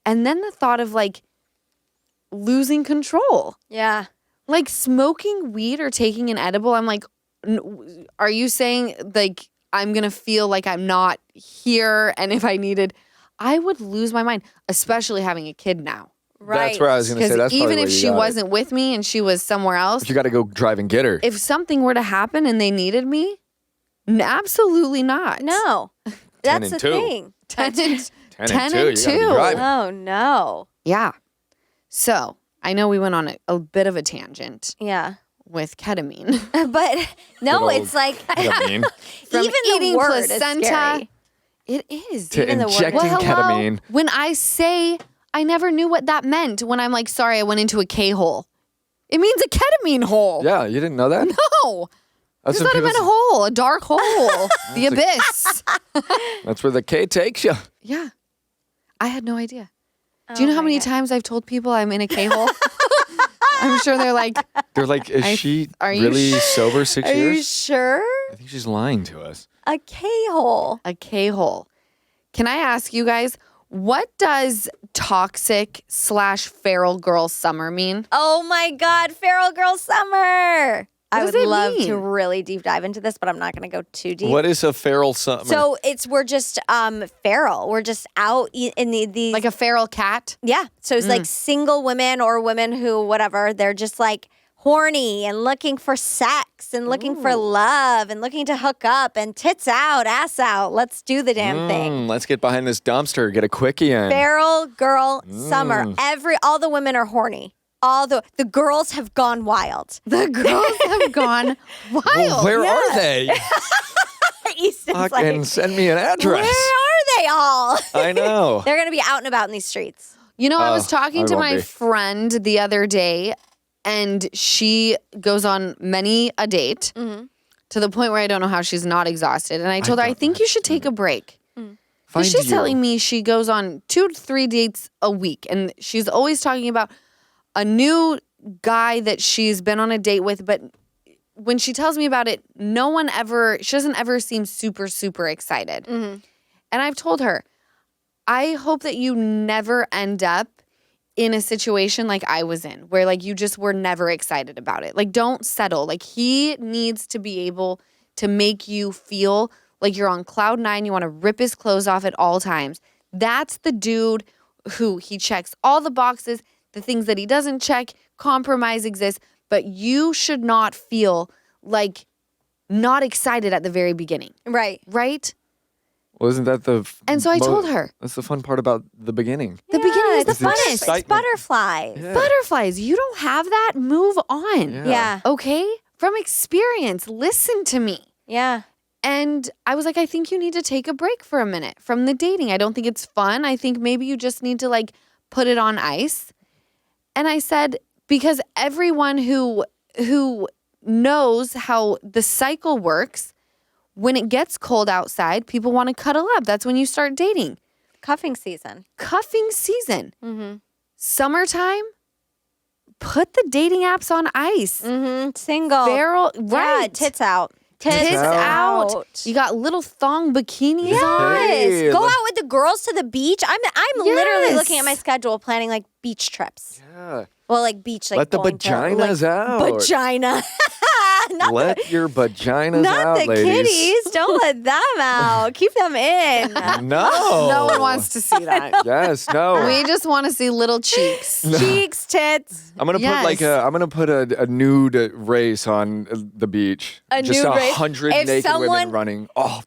And then the thought of losing control. Yeah. Smoking weed or taking an edible, I'm like, are you saying I'm going to feel like I'm not here? And if I needed, I would lose my mind, especially having a kid now. Right. That's where I was going to say. Because That's even probably if where you she got it. wasn't with me and she was somewhere else, If you got to go drive and get her. if something were to happen and they needed me, absolutely not. No. That's and the 2. thing. 10 and 10 and 2. and You gotta be 2. driving. Oh, no. Yeah. So I know we went on a bit of a tangent Yeah. with ketamine. But no, Good old it's like ketamine. From even the eating word is placenta. scary. It is. To Even the word- injecting Well, hello. ketamine. When I say I never knew what that meant when I'm like, sorry, I went into a K-hole. It means a ketamine hole. Yeah, you didn't know that? No. That's It's what not even people a hole, a dark hole. The abyss. That's where the K takes you. Yeah. I had no idea. Do you know how many times I've told people I'm in a K-hole? I'm sure they're like, They're like, is she are you really sober 6 Are years? you sure? I think she's lying to us. A K-hole. a K-hole. Can I ask you guys, what does toxic / feral girl summer mean? Oh my God, Feral Girl Summer. I does would it love mean? to really deep dive into this, but I'm not going to go too deep. What is a feral summer? So we're just feral. We're just out in these Like a feral cat? yeah. So it's like single women or women who whatever. They're just like horny and looking for sex and looking for love and looking to hook up and tits out, ass out. Let's do the damn thing. Let's get behind this dumpster, get a quickie in. Feral Girl Summer. All the women are horny. All the girls have gone wild. The girls have gone wild. Well, where are they? Easton's Fucking like, send me an address. where are they all? I know. They're going to be out and about in these streets. You know, I was Oh, talking I to won't my be. friend the other day, and she goes on many a date to the point where I don't know how she's not exhausted. And I told her, I think you should take a break. Find Because she's you. telling me she goes on 2 to 3 dates a week. And she's always talking about a new guy that she's been on a date with. But when she tells me about it, she doesn't ever seem super, super excited. And I've told her, I hope that you never end up in a situation like I was in, where like you just were never excited about it. Like, don't settle. Like, he needs to be able to make you feel like you're on cloud 9. You want to rip his clothes off at all times. That's the dude who he checks all the boxes, the things that he doesn't check. Compromise exists, but you should not feel like not excited at the very beginning, Right. right? Well, isn't that the... And so I told her. That's the fun part about the beginning. The beginning is the it's fun- funnest. It's Excitement. butterflies. Yeah. Butterflies. You don't have that. Move on. Yeah. Okay? From experience, listen to me. Yeah. And I was like, I think you need to take a break for a minute from the dating. I don't think it's fun. I think maybe you just need to like put it on ice. And I said, because everyone who knows how the cycle works, when it gets cold outside, people want to cuddle up. That's when you start dating. Cuffing season. Cuffing season. Summertime, put the dating apps on ice. Single. Feral, Yeah, right. tits out. Tits out. out. You got little thong bikinis on. Hey, Go look- out with the girls to the beach. I'm literally Yes. looking at my schedule, planning like beach trips. Yeah. Well, like beach, like Let the going to, vaginas like, out. Vagina. not Let your vaginas not out, the ladies. kitties. Don't let them out. Keep them in. No. No one wants to see that. Yes, no. We just want to see little cheeks. Cheeks, tits. I'm gonna put a nude race on the beach. A Just nude race? 100 If naked someone- women running. Oh,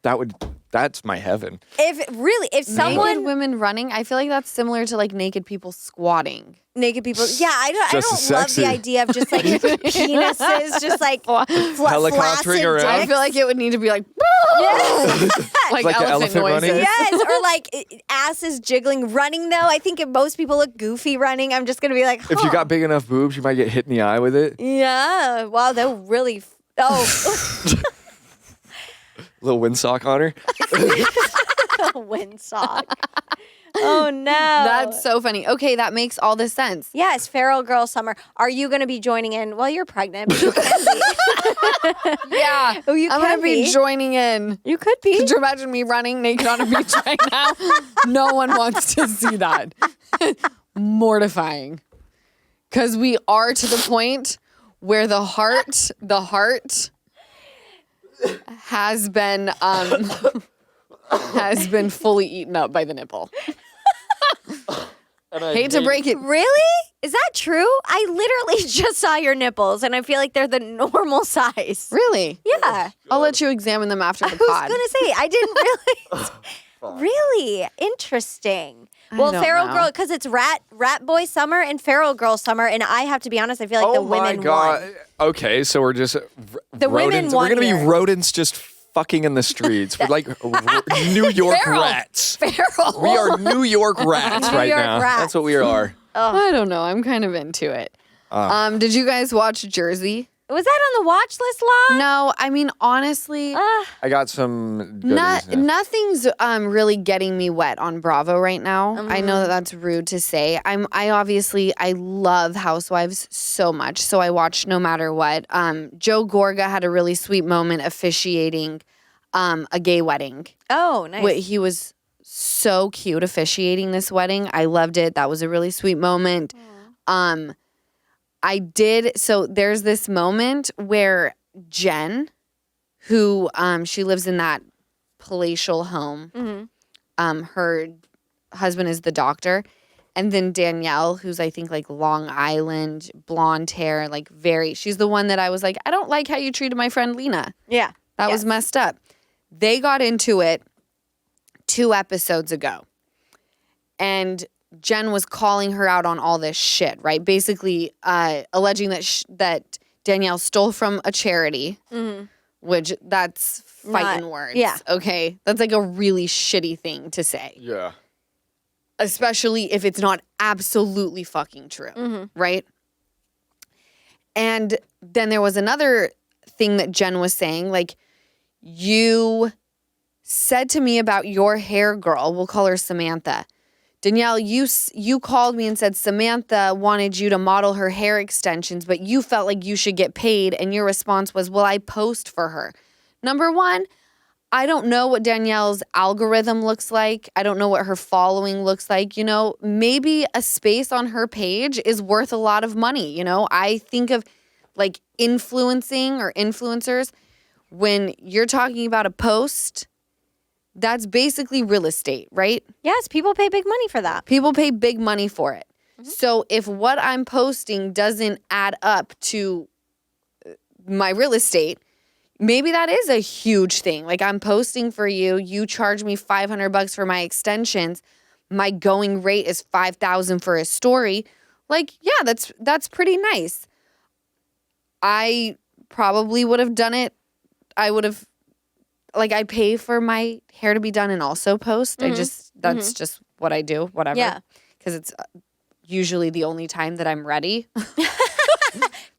that's my heaven. If someone Naked women running, I feel like that's similar to like naked people squatting. naked people, yeah, I Just don't as love sexy. the idea of just like penises, just like Helicoptering flaccid around. I dicks. feel like it would need to be like, like, Like the elephant elephant noises. running? Yes, or like asses jiggling. Running though, I think if most people look goofy running, I'm just gonna be like, If you got big enough boobs, you might get hit in the eye with it. yeah, wow, they'll really. Little windsock on her. Windsock. Oh no, That's so funny. Okay, that makes all the sense. yes, feral girl summer. Are you going to be joining in? Well, you're pregnant. But you can be. Yeah. Oh, you I'm can going to be joining in. You could be. Could you imagine me running naked on a beach right now? No one wants to see that. Mortifying. Because we are to the point where the heart has been fully eaten up by the nipple. Hate to break it. Really? Is that true? I literally just saw your nipples, and I feel like they're the normal size. Really? Yeah. I'll let you examine them after the I was pod. gonna say I didn't realize. Really interesting. Well, don't feral know. girl, because it's rat boy summer and feral girl summer, and I have to be honest, I feel like the women won. Okay, so we're just The women rodents. won We're gonna here. be rodents just fucking in the streets. We're like New York Feral. rats. Feral. We are New York rats New right York now. rats. That's what we are. I don't know. I'm kind of into it. Did you guys watch Jersey? Was that on the watch list, La? No, I mean honestly, I got some goodies. Yeah. nothing's really getting me wet on Bravo right now. I know that that's rude to say. I love Housewives so much, so I watch no matter what. Joe Gorga had a really sweet moment officiating a gay wedding. Oh, nice. He was so cute officiating this wedding. I loved it. That was a really sweet moment. So there's this moment where Jen, who she lives in that palatial home. Her husband is the doctor. And then Danielle, who's I think like Long Island, blonde hair, like she's the one that I was like, I don't like how you treated my friend Lena. Yeah. That was messed up. They got into it 2 episodes ago. And Jen was calling her out on all this shit, right? Basically alleging that Danielle stole from a charity, which that's fighting words. Yeah. Okay? That's like a really shitty thing to say. Yeah. Especially if it's not absolutely fucking true, right? And then there was another thing that Jen was saying, like, you said to me about your hair girl, we'll call her Samantha. Danielle, you called me and said Samantha wanted you to model her hair extensions, but you felt like you should get paid, and your response was, well, I post for her. Number one, I don't know what Danielle's algorithm looks like. I don't know what her following looks like. You know, maybe a space on her page is worth a lot of money. You know, I think of like influencing or influencers. When you're talking about a post, that's basically real estate, right? Yes, people pay big money for that. People pay big money for it. So if what I'm posting doesn't add up to my real estate, maybe that is a huge thing. Like, I'm posting for you, you charge me $500 for my extensions. My going rate is $5,000 for a story. Like, yeah, that's pretty nice. I probably would have done it. I pay for my hair to be done and also post. That's just what I do, whatever. Yeah. Because it's usually the only time that I'm ready.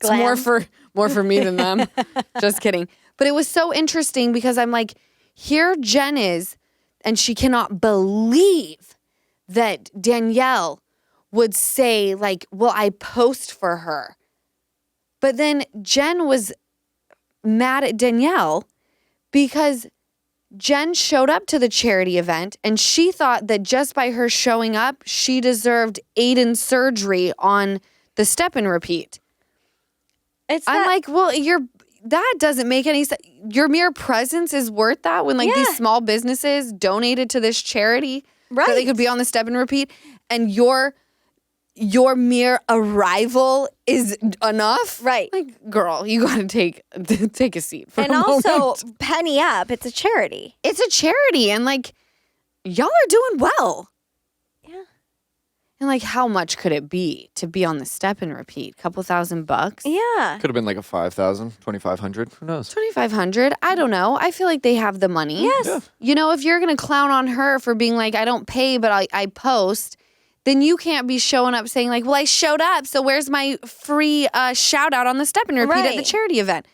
It's more for me than them. Just kidding. But it was so interesting because I'm like, here Jen is, and she cannot believe that Danielle would say like, well, I post for her. But then Jen was mad at Danielle because Jen showed up to the charity event and she thought that just by her showing up, she deserved Aiden's surgery on the step and repeat. I'm like, well, that doesn't make any sense. Your mere presence is worth that when these small businesses donated to this charity so they could be on the step and repeat, and your mere arrival is enough. Right. Like, girl, you got to take a seat for and a also, moment. penny up. It's a charity. It's a charity, and like, y'all are doing well. Yeah. And like, how much could it be to be on the step and repeat? Couple $1,000? Yeah. Could have been like a 5,000, 2,500. Who knows? 2,500. I don't know. I feel like they have the money. Yes. Yeah. You know, if you're gonna clown on her for being like, I don't pay, but I post, then you can't be showing up saying like, well, I showed up, so where's my free shout out on the step and repeat at the Right. charity event?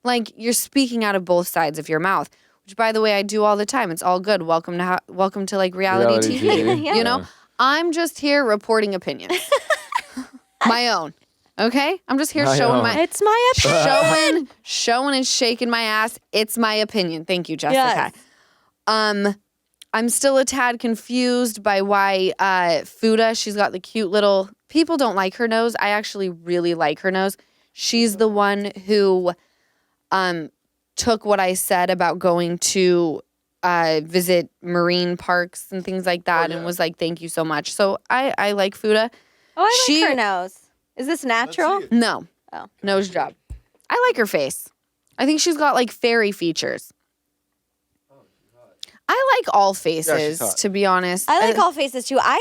Like, you're speaking out of both sides of your mouth, which, by the way, I do all the time. It's all good. Welcome to like reality TV. Yeah. You know, I'm just here reporting opinions, my own. Okay, I'm just here My showing own. my It's my opinion. showing and shaking my ass. It's my opinion. Thank you, Jessica. Yes. I'm still a tad confused by why Fuda, she's got the cute little, people don't like her nose. I actually really like her nose. She's the one who took what I said about going to visit marine parks and things like that and was like, thank you so much. So I like Fuda. Oh, I like her nose. Is this natural? No. Oh. Nose job. I like her face. I think she's got like fairy features. I I like all she's faces, hot. to be honest. I like all faces too. I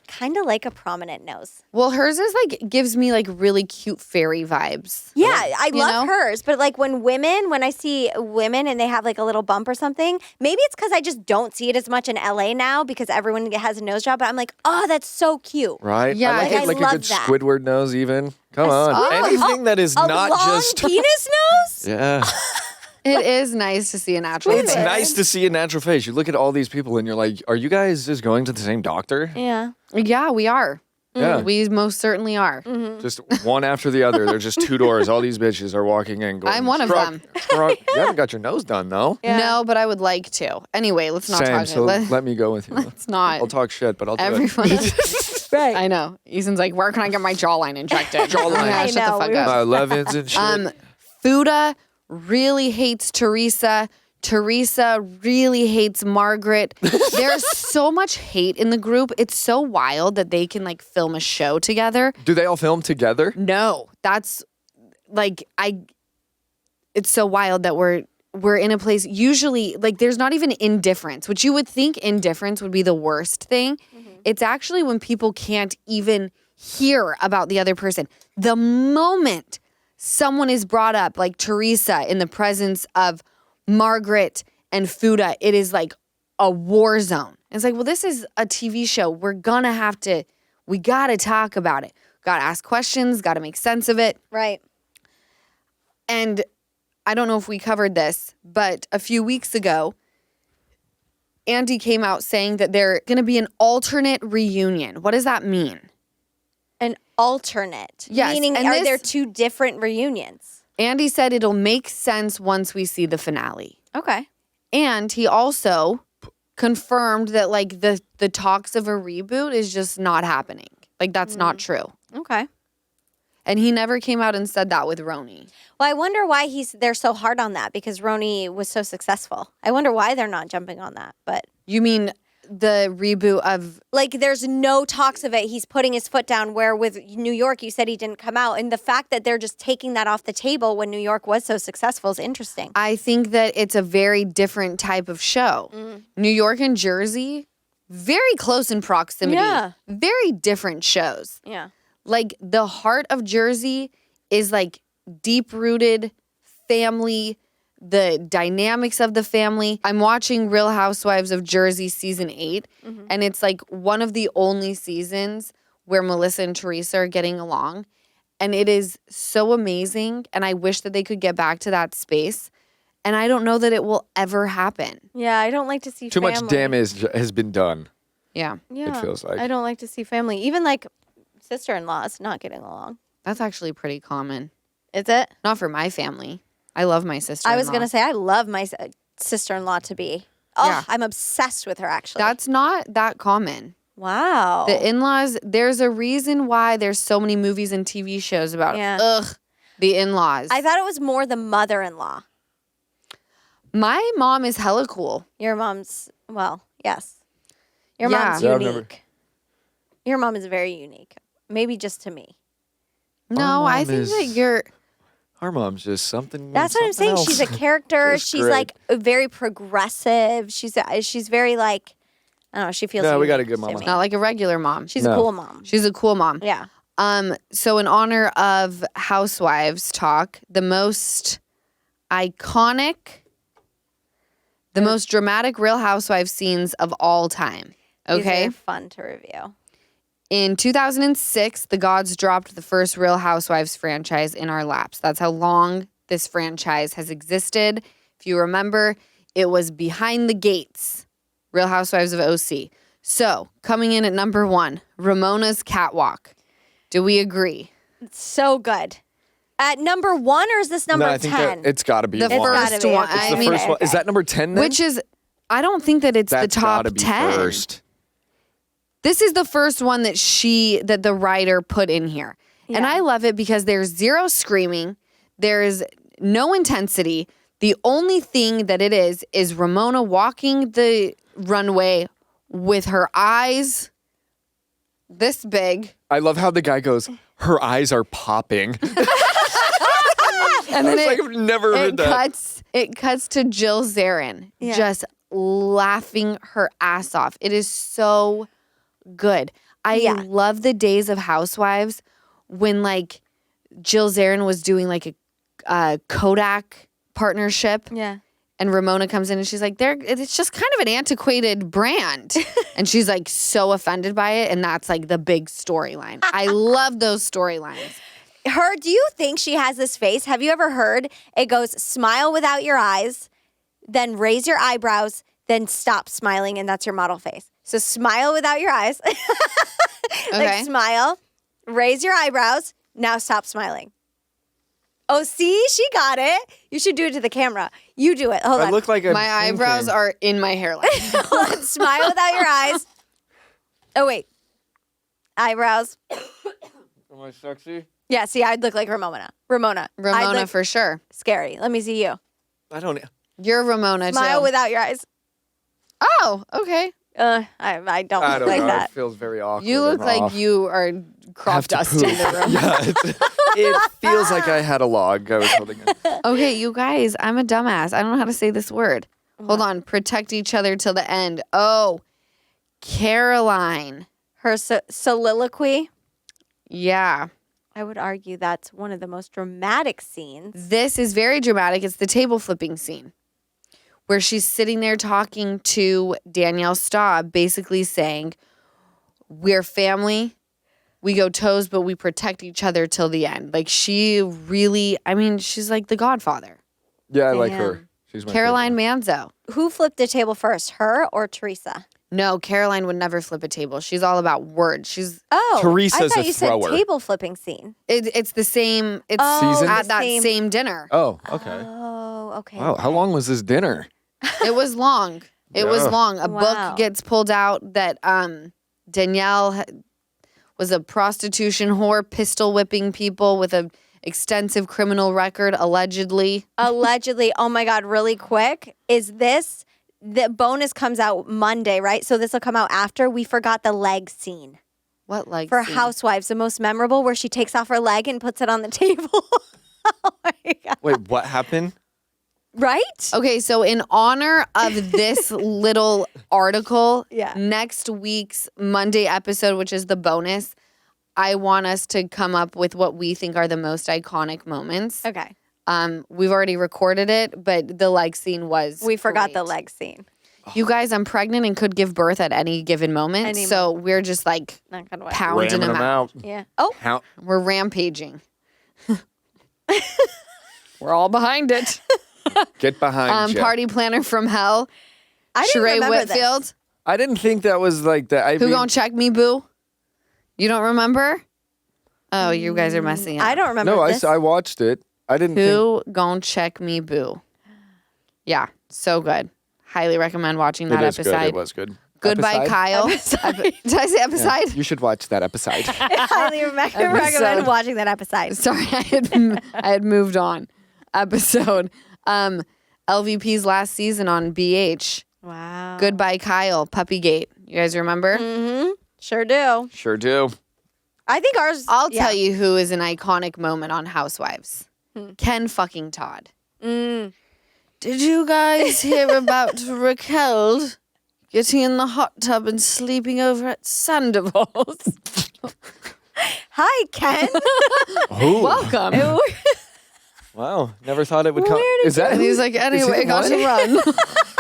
kind of like a prominent nose. Well, hers is like gives me like really cute fairy vibes. Yeah, I You love know? hers. But like when I see women and they have like a little bump or something, maybe it's because I just don't see it as much in LA now because everyone has a nose job. But I'm like, oh, that's so cute. Right? Yeah, I like like, it I like a love good that. Squidward nose even. Come on. Anything that is A not long just penis nose? Yeah. It is nice to see a natural It's face. nice to see a natural face. You look at all these people and you're like, are you guys just going to the same doctor? Yeah. Yeah, we are. Yeah. We most certainly are. Just one after the other. They're just two doors. All these bitches are walking in going, I'm one of "Struck, them." struck." You haven't got your nose done though. Yeah. No, but I would like to. Anyway, let's not Same, talk. so let me go with you. Let's not. I'll talk shit, but I'll do Everyone. it. Right. I know. Ethan's like, where can I get my jawline injected? Jawline. Yeah, I shut know, the fuck we up. My 11s and shit. Fuda really hates Teresa. Teresa really hates Margaret. There's so much hate in the group. It's so wild that they can like film a show together. Do they all film together? No, that's like it's so wild that we're in a place usually like there's not even indifference, which you would think indifference would be the worst thing. It's actually when people can't even hear about the other person. The moment someone is brought up, like Teresa, in the presence of Margaret and Fuda, it is like a war zone. It's like, well, this is a TV show. We got to talk about it. Got to ask questions, got to make sense of it. Right. And I don't know if we covered this, but a few weeks ago, Andy came out saying that they're going to be an alternate reunion. What does that mean? An alternate. Yes, Meaning, and are this- there two different reunions? Andy said it'll make sense once we see the finale. Okay. And he also confirmed that like the talks of a reboot is just not happening. Like that's not true. Okay. And he never came out and said that with RHONJ. Well, I wonder why they're so hard on that because RHONJ was so successful. I wonder why they're not jumping on that. But You mean the reboot of like, there's no talks of it. He's putting his foot down. Where with New York, you said he didn't come out, and the fact that they're just taking that off the table when New York was so successful is interesting. I think that it's a very different type of show. New York and Jersey, very close in proximity. Yeah. Very different shows. Yeah. Like the heart of Jersey is like deep-rooted family, the dynamics of the family. I'm watching Real Housewives of Jersey season 8, and it's like one of the only seasons where Melissa and Teresa are getting along. And it is so amazing. And I wish that they could get back to that space. And I don't know that it will ever happen. Yeah, I don't like to see Too family. much damage has been done. Yeah. Yeah, it feels like. I don't like to see family. Even like sister-in-laws not getting along. That's actually pretty common. Is it? Not for my family. I love my sister. I was going to say, I love my sister-in-law to be. Oh, Yeah. I'm obsessed with her, actually. That's not that common. wow. The in-laws, there's a reason why there's so many movies and TV shows about the in-laws. I thought it was more the mother-in-law. My mom is hella cool. Your mom's, well, yes. Your Yeah. mom's Yeah, I've never- unique. Your mom is very unique. Maybe just to me. No, I mom think is- that you're Our mom's just something. That's what I'm saying. something She's a else. character. Just She's great. like very progressive. She's very like, I don't know. She feels. No, we got a unique good to mama. me. not like a regular mom. She's a No. cool mom. She's a cool mom. Yeah. So in honor of Housewives talk, the most iconic, the most dramatic Real Housewives scenes of all time. These Okay. are fun to review. In 2006, the gods dropped the first Real Housewives franchise in our laps. That's how long this franchise has existed. If you remember, it was Behind the Gates, Real Housewives of OC. So, coming in at number 1, Ramona's Catwalk. Do we agree? It's so good. At number 1, or is this number No, I think 10? that it's got to be The one. gotta first be. one. It's It's I the mean, first one. Is that number 10 then? which is, I don't think that it's That's the top gotta be 10. first. This is the first one that the writer put in here. And I love it because there's zero screaming. There's no intensity. The only thing that it is Ramona walking the runway with her eyes this big. I love how the guy goes, her eyes are popping. And then I've never heard that. It cuts to Jill Zarin just laughing her ass off. It is so good. I love the days of Housewives when like Jill Zarin was doing like a Kodak partnership. Yeah. And Ramona comes in and she's like, it's just kind of an antiquated brand. And she's like so offended by it. And that's like the big storyline. I love those storylines. Do you think she has this face? Have you ever heard it goes smile without your eyes, then raise your eyebrows, then stop smiling, and that's your model face. So smile without your eyes. Like smile, raise your eyebrows, now stop smiling. Oh, see? She got it. You should do it to the camera. You do it. Hold on. I look like my eyebrows are in my hairline. Hold on. Smile without your eyes. Oh, wait. Eyebrows. Am I sexy? Yeah, see, I'd look like Ramona. Ramona For sure. Scary. Let me see you. I don't. You're Ramona Smile too. without your eyes. Oh, okay. I don't I look don't like know. that. It feels very awkward. You look and like off. you are crop dusting the room. Yeah, it feels like I had a log I was holding it. Okay, you guys, I'm a dumbass. I don't know how to say this word. Hold on. Protect each other till the end. Oh, Caroline. Her soliloquy, Yeah. I would argue that's one of the most dramatic scenes. This is very dramatic. It's the table flipping scene where she's sitting there talking to Danielle Staub, basically saying, we're family. We go toes, but we protect each other till the end. Like she really, I mean, she's like the Godfather. Yeah, I like Damn. her. She's my Caroline favorite. Manzo. Who flipped the table first, her or Teresa? No, Caroline would never flip a table. She's all about words. She's Oh, Teresa's I thought a you thrower. said table flipping scene. it's the same. It's Season? at the that same- same dinner. Oh, okay. Oh, okay. Wow, how long was this dinner? It was long. It was Yeah. long. A Wow. book gets pulled out that Danielle was a prostitution whore, pistol whipping people with an extensive criminal record, allegedly. Allegedly. Oh my God, really quick. The bonus comes out Monday, right? So this will come out after. We forgot the leg scene. What like For scene? Housewives, the most memorable, where she takes off her leg and puts it on the table. Oh my God. Wait, what happened? Right? Okay, so in honor of this little article, Yeah. next week's Monday episode, which is the bonus, I want us to come up with what we think are the most iconic moments. Okay. We've already recorded it, but the leg scene was We forgot the great. leg scene. You guys, I'm pregnant and could give birth at any given moment. Any so we're just like Not gonna wait. pounding Ramming them out. Yeah. Oh, How? We're rampaging. We're all behind it. Get behind you. Party planner from hell, I didn't Sheree remember Whitfield. this. I didn't think that was like that. Who gonna check me, boo? You don't remember? Oh, you guys are messing up. I don't remember No, this. I watched it. I didn't think. Who gonna check me, boo? Yeah, so good. Highly recommend watching that It is episode. good. It was good. Goodbye, Episode? Kyle. Did I say episode? You should watch that episode. I highly recommend watching that episode. Sorry, I had moved on. Episode. LVP's last season on BH. Wow. Goodbye, Kyle. Puppygate. You guys remember? Mm-hmm. Sure do. Sure do. I think ours. I'll tell you who is an iconic moment on Housewives. Ken fucking Todd. Mm. Did you guys hear about Raquel getting in the hot tub and sleeping over at Sandoval's? Hi, Ken. Oh, Welcome. wow. Never thought it would come. Is that? And he's like, anyway, the got to one? run.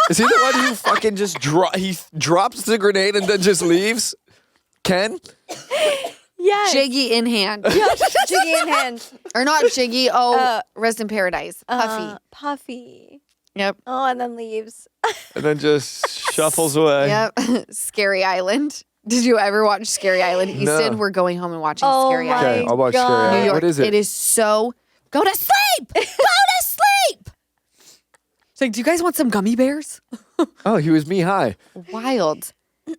Is he the one who fucking just he drops the grenade and then just leaves? Ken? Yes. Jiggy in hand. Jiggy in hand. Or not Jiggy. Oh, Rest in Paradise. Puffy. Puffy. Yep. Oh, and then leaves. And then just shuffles away. Yep. Scary Island. Did you ever watch Scary Island? Easton, No. we're going home and watching Oh Scary my Island. Okay, I'll watch God. Scary New Island. York. What is it? It is so. Go to sleep. Go to sleep. It's like, do you guys want some gummy bears? Oh, he was me high. Wild.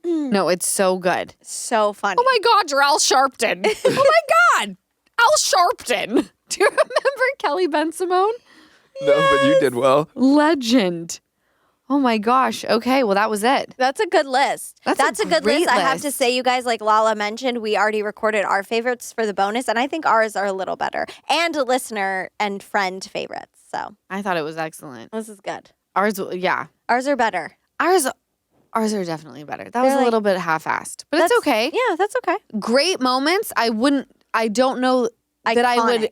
No, it's so good. So funny. Oh my God, you're Al Sharpton. Oh my God, Al Sharpton. Do you remember Kelly Ben Simone? No, but you did well. Legend. Oh my gosh. Okay, well that was it. That's a good list. That's a good great list. I have to list. say, you guys, like Lala mentioned, we already recorded our favorites for the bonus, and I think ours are a little better. And listener and friend favorites. So I thought it was excellent. this is good. Ours, yeah. Ours are better. Ours are definitely better. That was They're a like- little bit half-assed, but it's That's- okay. Yeah, that's okay. Great moments. I don't know that I would. Iconic.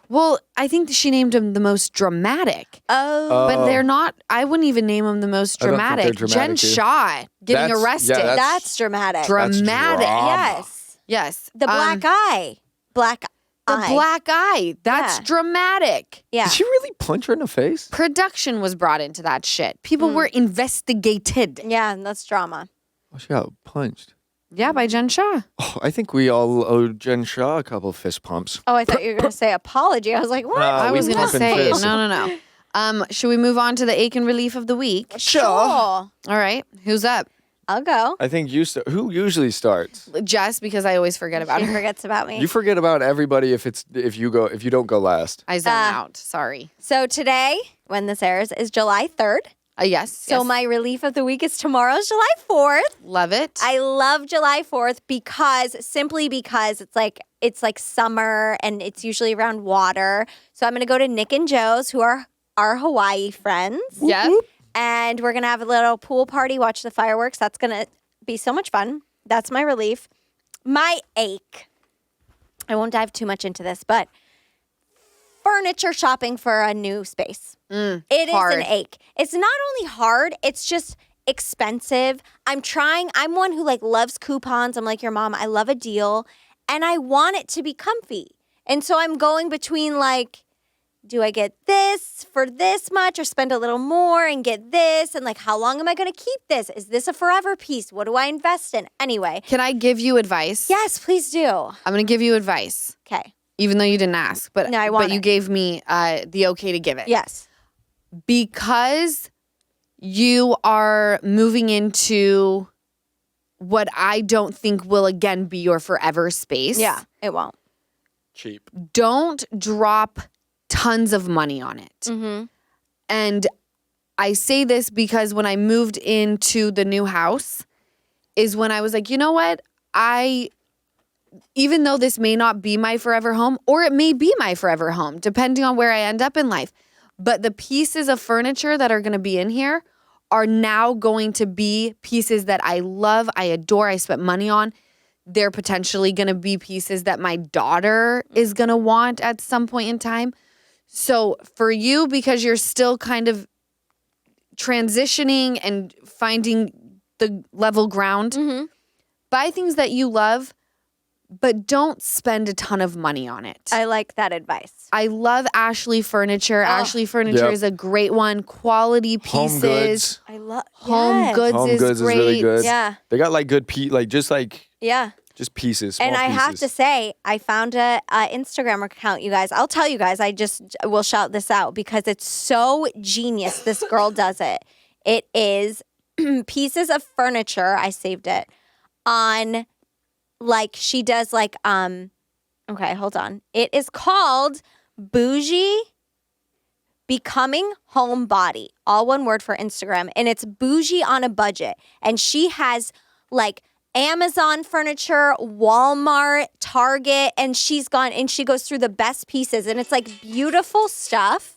Well, I think she named them the most dramatic, Oh. but they're not. I wouldn't even name them the most I don't think they're dramatic. Jen dramatic either. Shaw getting That's- arrested. yeah, that's dramatic. dramatic. drama. Yes. Yes. The black eye. Black The eye. black eye. That's Yeah. dramatic. Yeah. Did she really punch her in the face? Production was brought into that shit. People Mm. were investigated. Yeah, that's drama. Oh, she got punched. Yeah, by Jen Shaw. Oh, I think we all owe Jen Shaw a couple fist pumps. Oh, I thought you were going to say apology. I was like, what? I we was gonna pumping say fists. no. Should we move on to the ache and relief of the week? Sure. All right. Who's up? I'll go. I think who usually starts? Jess, because I always forget about She her. forgets about me. You forget about everybody if you don't go last. I zone out. Sorry. So today, when this airs, is July 3rd. Yes. So yes. my relief of the week is tomorrow's July 4th. Love it. I love July 4th because it's like summer and it's usually around water. So I'm going to go to Nick and Joe's, who are our Hawaii friends. yeah. And we're going to have a little pool party, watch the fireworks. That's going to be so much fun. That's my relief. My ache. I won't dive too much into this, but furniture shopping for a new space. It is hard. an ache. It's not only hard, it's just expensive. I'm one who like loves coupons. I'm like your mom. I love a deal and I want it to be comfy. And so I'm going between like, do I get this for this much or spend a little more and get this? And like, how long am I going to keep this? Is this a forever piece? What do I invest in? Anyway. Can I give you advice? Yes, please do. I'm going to give you advice, Okay. even though you didn't ask. But No, I want But you it. gave me the okay to give it. Yes. Because you are moving into what I don't think will again be your forever space. Yeah, it won't. Cheap. Don't drop tons of money on it. Mm-hmm. And I say this because when I moved into the new house is when I was like, you know what? Even though this may not be my forever home, or it may be my forever home, depending on where I end up in life, but the pieces of furniture that are going to be in here are now going to be pieces that I love, I adore, I spent money on. They're potentially going to be pieces that my daughter is going to want at some point in time. So for you, because you're still kind of transitioning and finding the level ground, buy things that you love, but don't spend a ton of money on it. I like that advice. I love Ashley Furniture. Ashley Furniture Yep. is a great one. Quality pieces. Home goods. I love Home goods Home is goods great. is really good. Yeah. They got like good Yeah. just pieces. Small And I have pieces. to say, I found a Instagram account, you guys. I'll tell you guys, I just will shout this out because it's so genius. This girl does it. It is pieces of furniture. I saved it on like she does like okay, hold on. It is called Bougie Becoming Homebody. All one word for Instagram. And it's bougie on a budget. And she has like Amazon furniture, Walmart, Target, and she goes through the best pieces. And it's like beautiful stuff.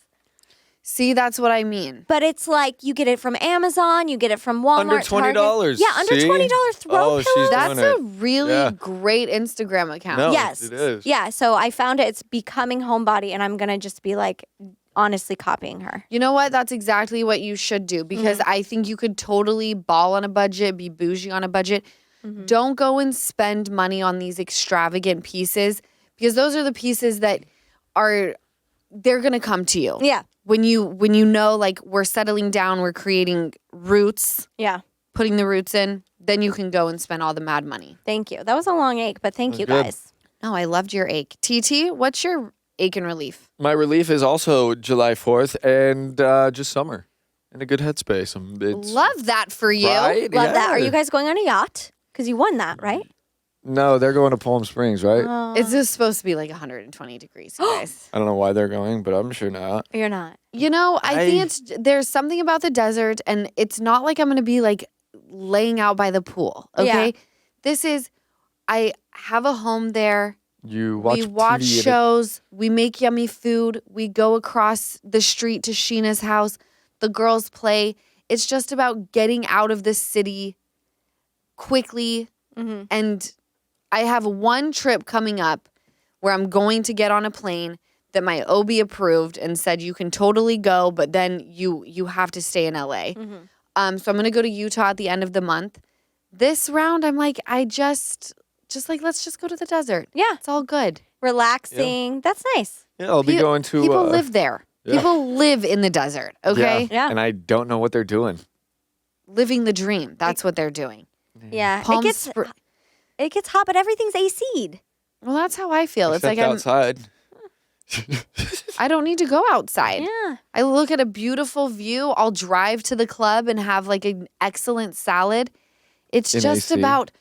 See, that's what I mean. But it's like you get it from Amazon, you get it from Walmart. Under $20. Target. Yeah, under See? $20 throw Oh, she's pillows. That's doing a it. really Yeah. great Instagram account. No, Yes. it is. Yeah, so I found it. It's Becoming Homebody, and I'm going to just be like honestly copying her. You know what? That's exactly what you should do because I think you could totally ball on a budget, be bougie on a budget. Don't go and spend money on these extravagant pieces because those are the pieces that they're going to come to you. Yeah. When you know, like we're settling down, we're creating roots, Yeah. putting the roots in, then you can go and spend all the mad money. Thank you. That was a long ache, but thank you good. guys. No, I loved your ache. TT, what's your ache and relief? My relief is also July 4th and just summer. In a good headspace. It's Love that for you. right? Love that. Are Yeah. you guys going on a yacht? Because you won that, right? No, they're going to Palm Springs, right? It's just supposed to be like 120 degrees, you guys. I don't know why they're going, but I'm sure not. You're not. You know, I think there's something about the desert, and it's not like I'm going to be like laying out by the pool, okay? Yeah. I have a home there. You watch We watch TV shows. We make yummy food. We go across the street to Sheena's house. The girls play. It's just about getting out of the city quickly. And I have one trip coming up where I'm going to get on a plane that my OB approved and said you can totally go, but then you have to stay in LA. So I'm going to go to Utah at the end of the month. This round, I'm like, let's just go to the desert. Yeah. It's all good. Relaxing. That's nice. Yeah, I'll be going to. People live there. yeah. People live in the desert, okay? Yeah. And I don't know what they're doing. Living the dream. That's what they're doing. Yeah. Palm It gets hot, but everything's AC'd. Well, that's how I feel. It's Except like outside. I don't need to go outside. Yeah. I look at a beautiful view. I'll drive to the club and have like an excellent salad. It's In just AC. about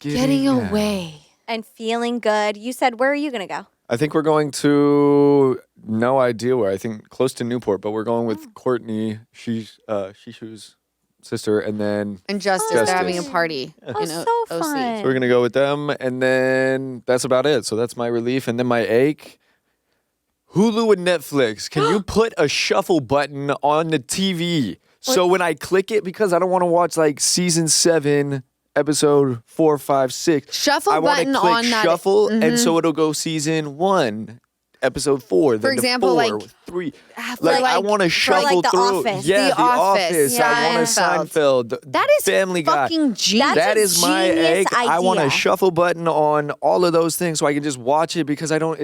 getting Yeah. away. And feeling good. You said, where are you going to go? I think we're going to no idea where. I think close to Newport, but we're going with Courtney. She's Shishu's sister, and then And Justice, Justice. they're having a party. Oh, in so OC. fun. so we're gonna go with them, and then that's about it. So that's my relief, and then my ache. Hulu and Netflix. Can you put a shuffle button on the TV so when I click it, because I don't want to watch like season 7, episode 4, 5, 6. Shuffle I want to button click on that. shuffle, and so it'll go season 1, episode 4. Then example, to 4, like- 3. For Like, I like- want to shuffle The through. Office. Yeah, The The Office. I want a Seinfeld. Seinfeld. That is Family Guy. fucking genius. That's That a is my genius egg. I want a idea. shuffle button on all of those things so I can just watch it, because I don't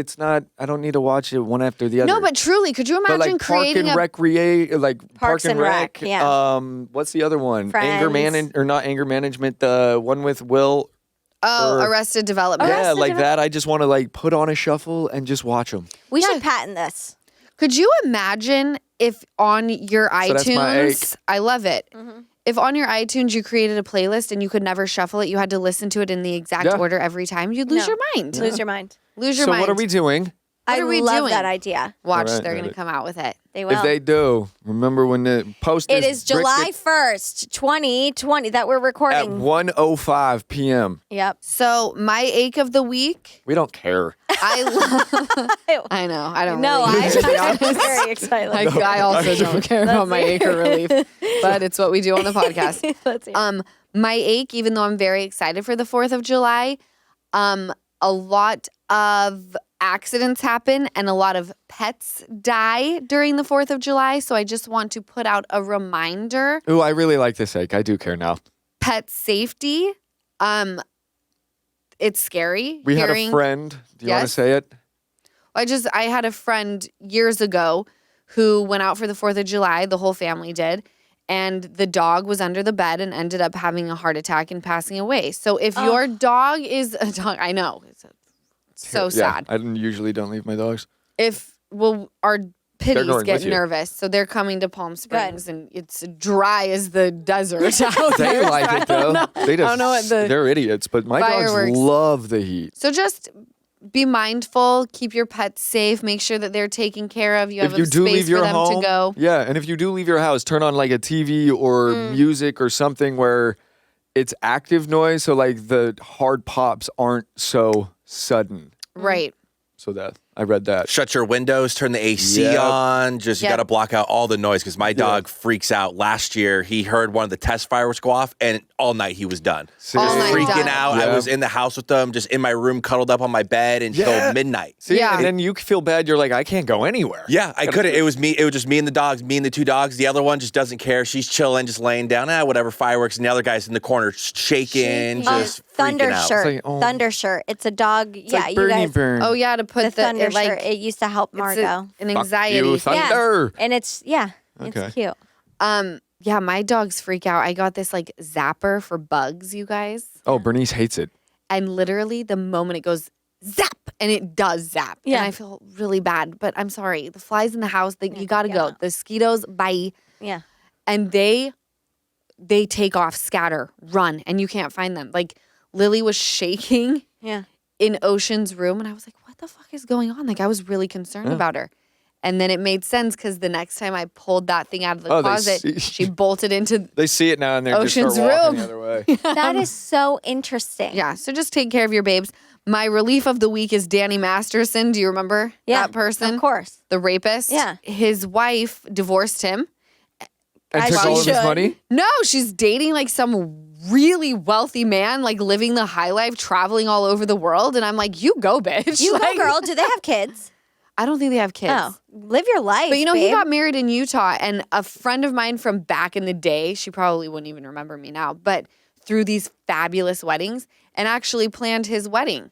need to watch it one after the other. No, but truly, could you But imagine like Park creating and a Recreate, like Parks and Rec, yeah. What's the other one? Friends. Not anger management. The one with Will. or- Arrested Development? Yeah, Arrested like Development. that. I just want to like put on a shuffle and just watch them. We Yeah. should patent this. Could you imagine if on your So that's my iTunes, I love it. Mm-hmm. If on your iTunes you created a playlist and you could never shuffle it, you had to listen to it in the exact Yeah. order every time, you'd lose No. your mind. Lose your mind. Lose your So mind. what are we doing? What I are we love doing? that idea. Watch, All right, they're going got to it. come out with it. They will. If they do, remember when the post It is bricked July it 1st, 2020 that we're at recording. 1:05 p.m. Yep. So my ache of the week, We don't care. I love. I know. I don't. No, really, to be I'm honest. very excited. I also don't care about my ache or relief, but it's what we do on the podcast. Let's hear it. My ache, even though I'm very excited for the 4th of July, a lot of accidents happen and a lot of pets die during the 4th of July. So I just want to put out a reminder: Ooh, I really like this ache. I do care now. pet safety. It's scary. We had a hearing- friend. Do you want to Yes? say it? I had a friend years ago who went out for the 4th of July. The whole family did. And the dog was under the bed and ended up having a heart attack and passing away. So if your dog is a dog, I know. It's so sad. I usually don't leave my dogs. Our pitties going get with you. nervous. So they're coming to Palm Springs and it's dry as the desert out They there. like So I it don't though. know. They I don't just know what the they're idiots, but my fireworks. dogs love the heat. So just be mindful, keep your pets safe, make sure that they're taken care of. You have If you a do space leave your for them home, to go. yeah, and if you do leave your house, turn on like a TV or music or something where it's active noise, so like the hard pops aren't so sudden. Right. So that I read that. Shut your windows, turn the AC Yep. on. Just you Yep. got to block out all the noise because my dog freaks out. Last year, he heard one of the test fireworks go off, and all night he was done. All Just night freaking done. out. I Yeah. was in the house with them, just in my room, cuddled up on my bed until Yeah. midnight. See, Yeah. and then you feel bad. You're like, I can't go anywhere. Yeah, I couldn't. It was me. It was just me and the dogs, me and the 2 dogs. The other one just doesn't care. She's chilling, just laying down. Whatever, fireworks. And the other guy's in the corner shaking, just Thunder freaking out. shirt. It's like, oh. Thunder shirt. It's a dog. It's yeah, like you Bernie guys. Burn. Oh yeah, to put The thunder it, like shirt. It used to help it's Margot. an Fuck anxiety you, thing. Thunder. And it's Okay. it's cute. Yeah, my dogs freak out. I got this like zapper for bugs, you guys. Oh, Bernice hates it. And literally the moment it goes zap, and it does zap. Yeah. And I feel really bad, but I'm sorry. The flies in the house, you gotta yeah. go. The mosquitoes, bye. Yeah. And they take off, scatter, run, and you can't find them. Like Lily was shaking Yeah. in Ocean's room. And I was like, what the fuck is going on? Like, I was really concerned about her. And then it made sense because the next time I pulled that thing out of the closet, she bolted into They see it now and they just Ocean's start walking room. the other way. That is so interesting. Yeah, so just take care of your babes. My relief of the week is Danny Masterson. Do you remember that person? Of course. The rapist. Yeah. His wife divorced him. And As took she all of his should. money? No, she's dating like some really wealthy man, like living the high life, traveling all over the world. And I'm like, you go, bitch. You Like, go, girl. Do they have kids? I don't think they have kids. Oh, live your life. But you know, he babe. got married in Utah, and a friend of mine from back in the day, she probably wouldn't even remember me now, but through these fabulous weddings and actually planned his wedding.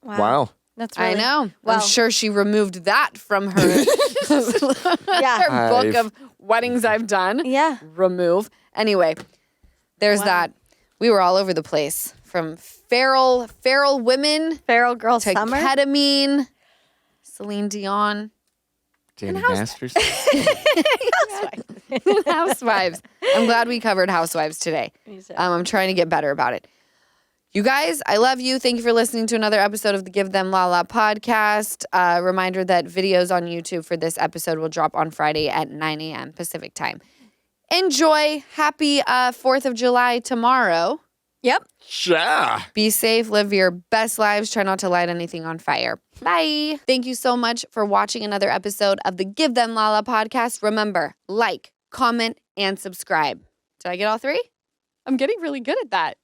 Wow. That's really, I know. Wow. I'm sure she removed that from her, Yeah. her book of weddings I've done. Yeah. Remove. Anyway, there's Wow. that. We were all over the place from feral women Feral girl to summer. ketamine, Celine Dion, Danny Masters. Housewives. I'm glad we covered Housewives today. I'm trying to get better about it. You guys, I love you. Thank you for listening to another episode of the Give Them Lala podcast. Reminder that videos on YouTube for this episode will drop on Friday at 9 a.m. Pacific time. Enjoy. Happy 4th of July tomorrow. Yep. Yeah. Be safe. Live your best lives. Try not to light anything on fire. Bye. Thank you so much for watching another episode of the Give Them Lala podcast. Remember, like, comment, and subscribe. Did I get all three? I'm getting really good at that.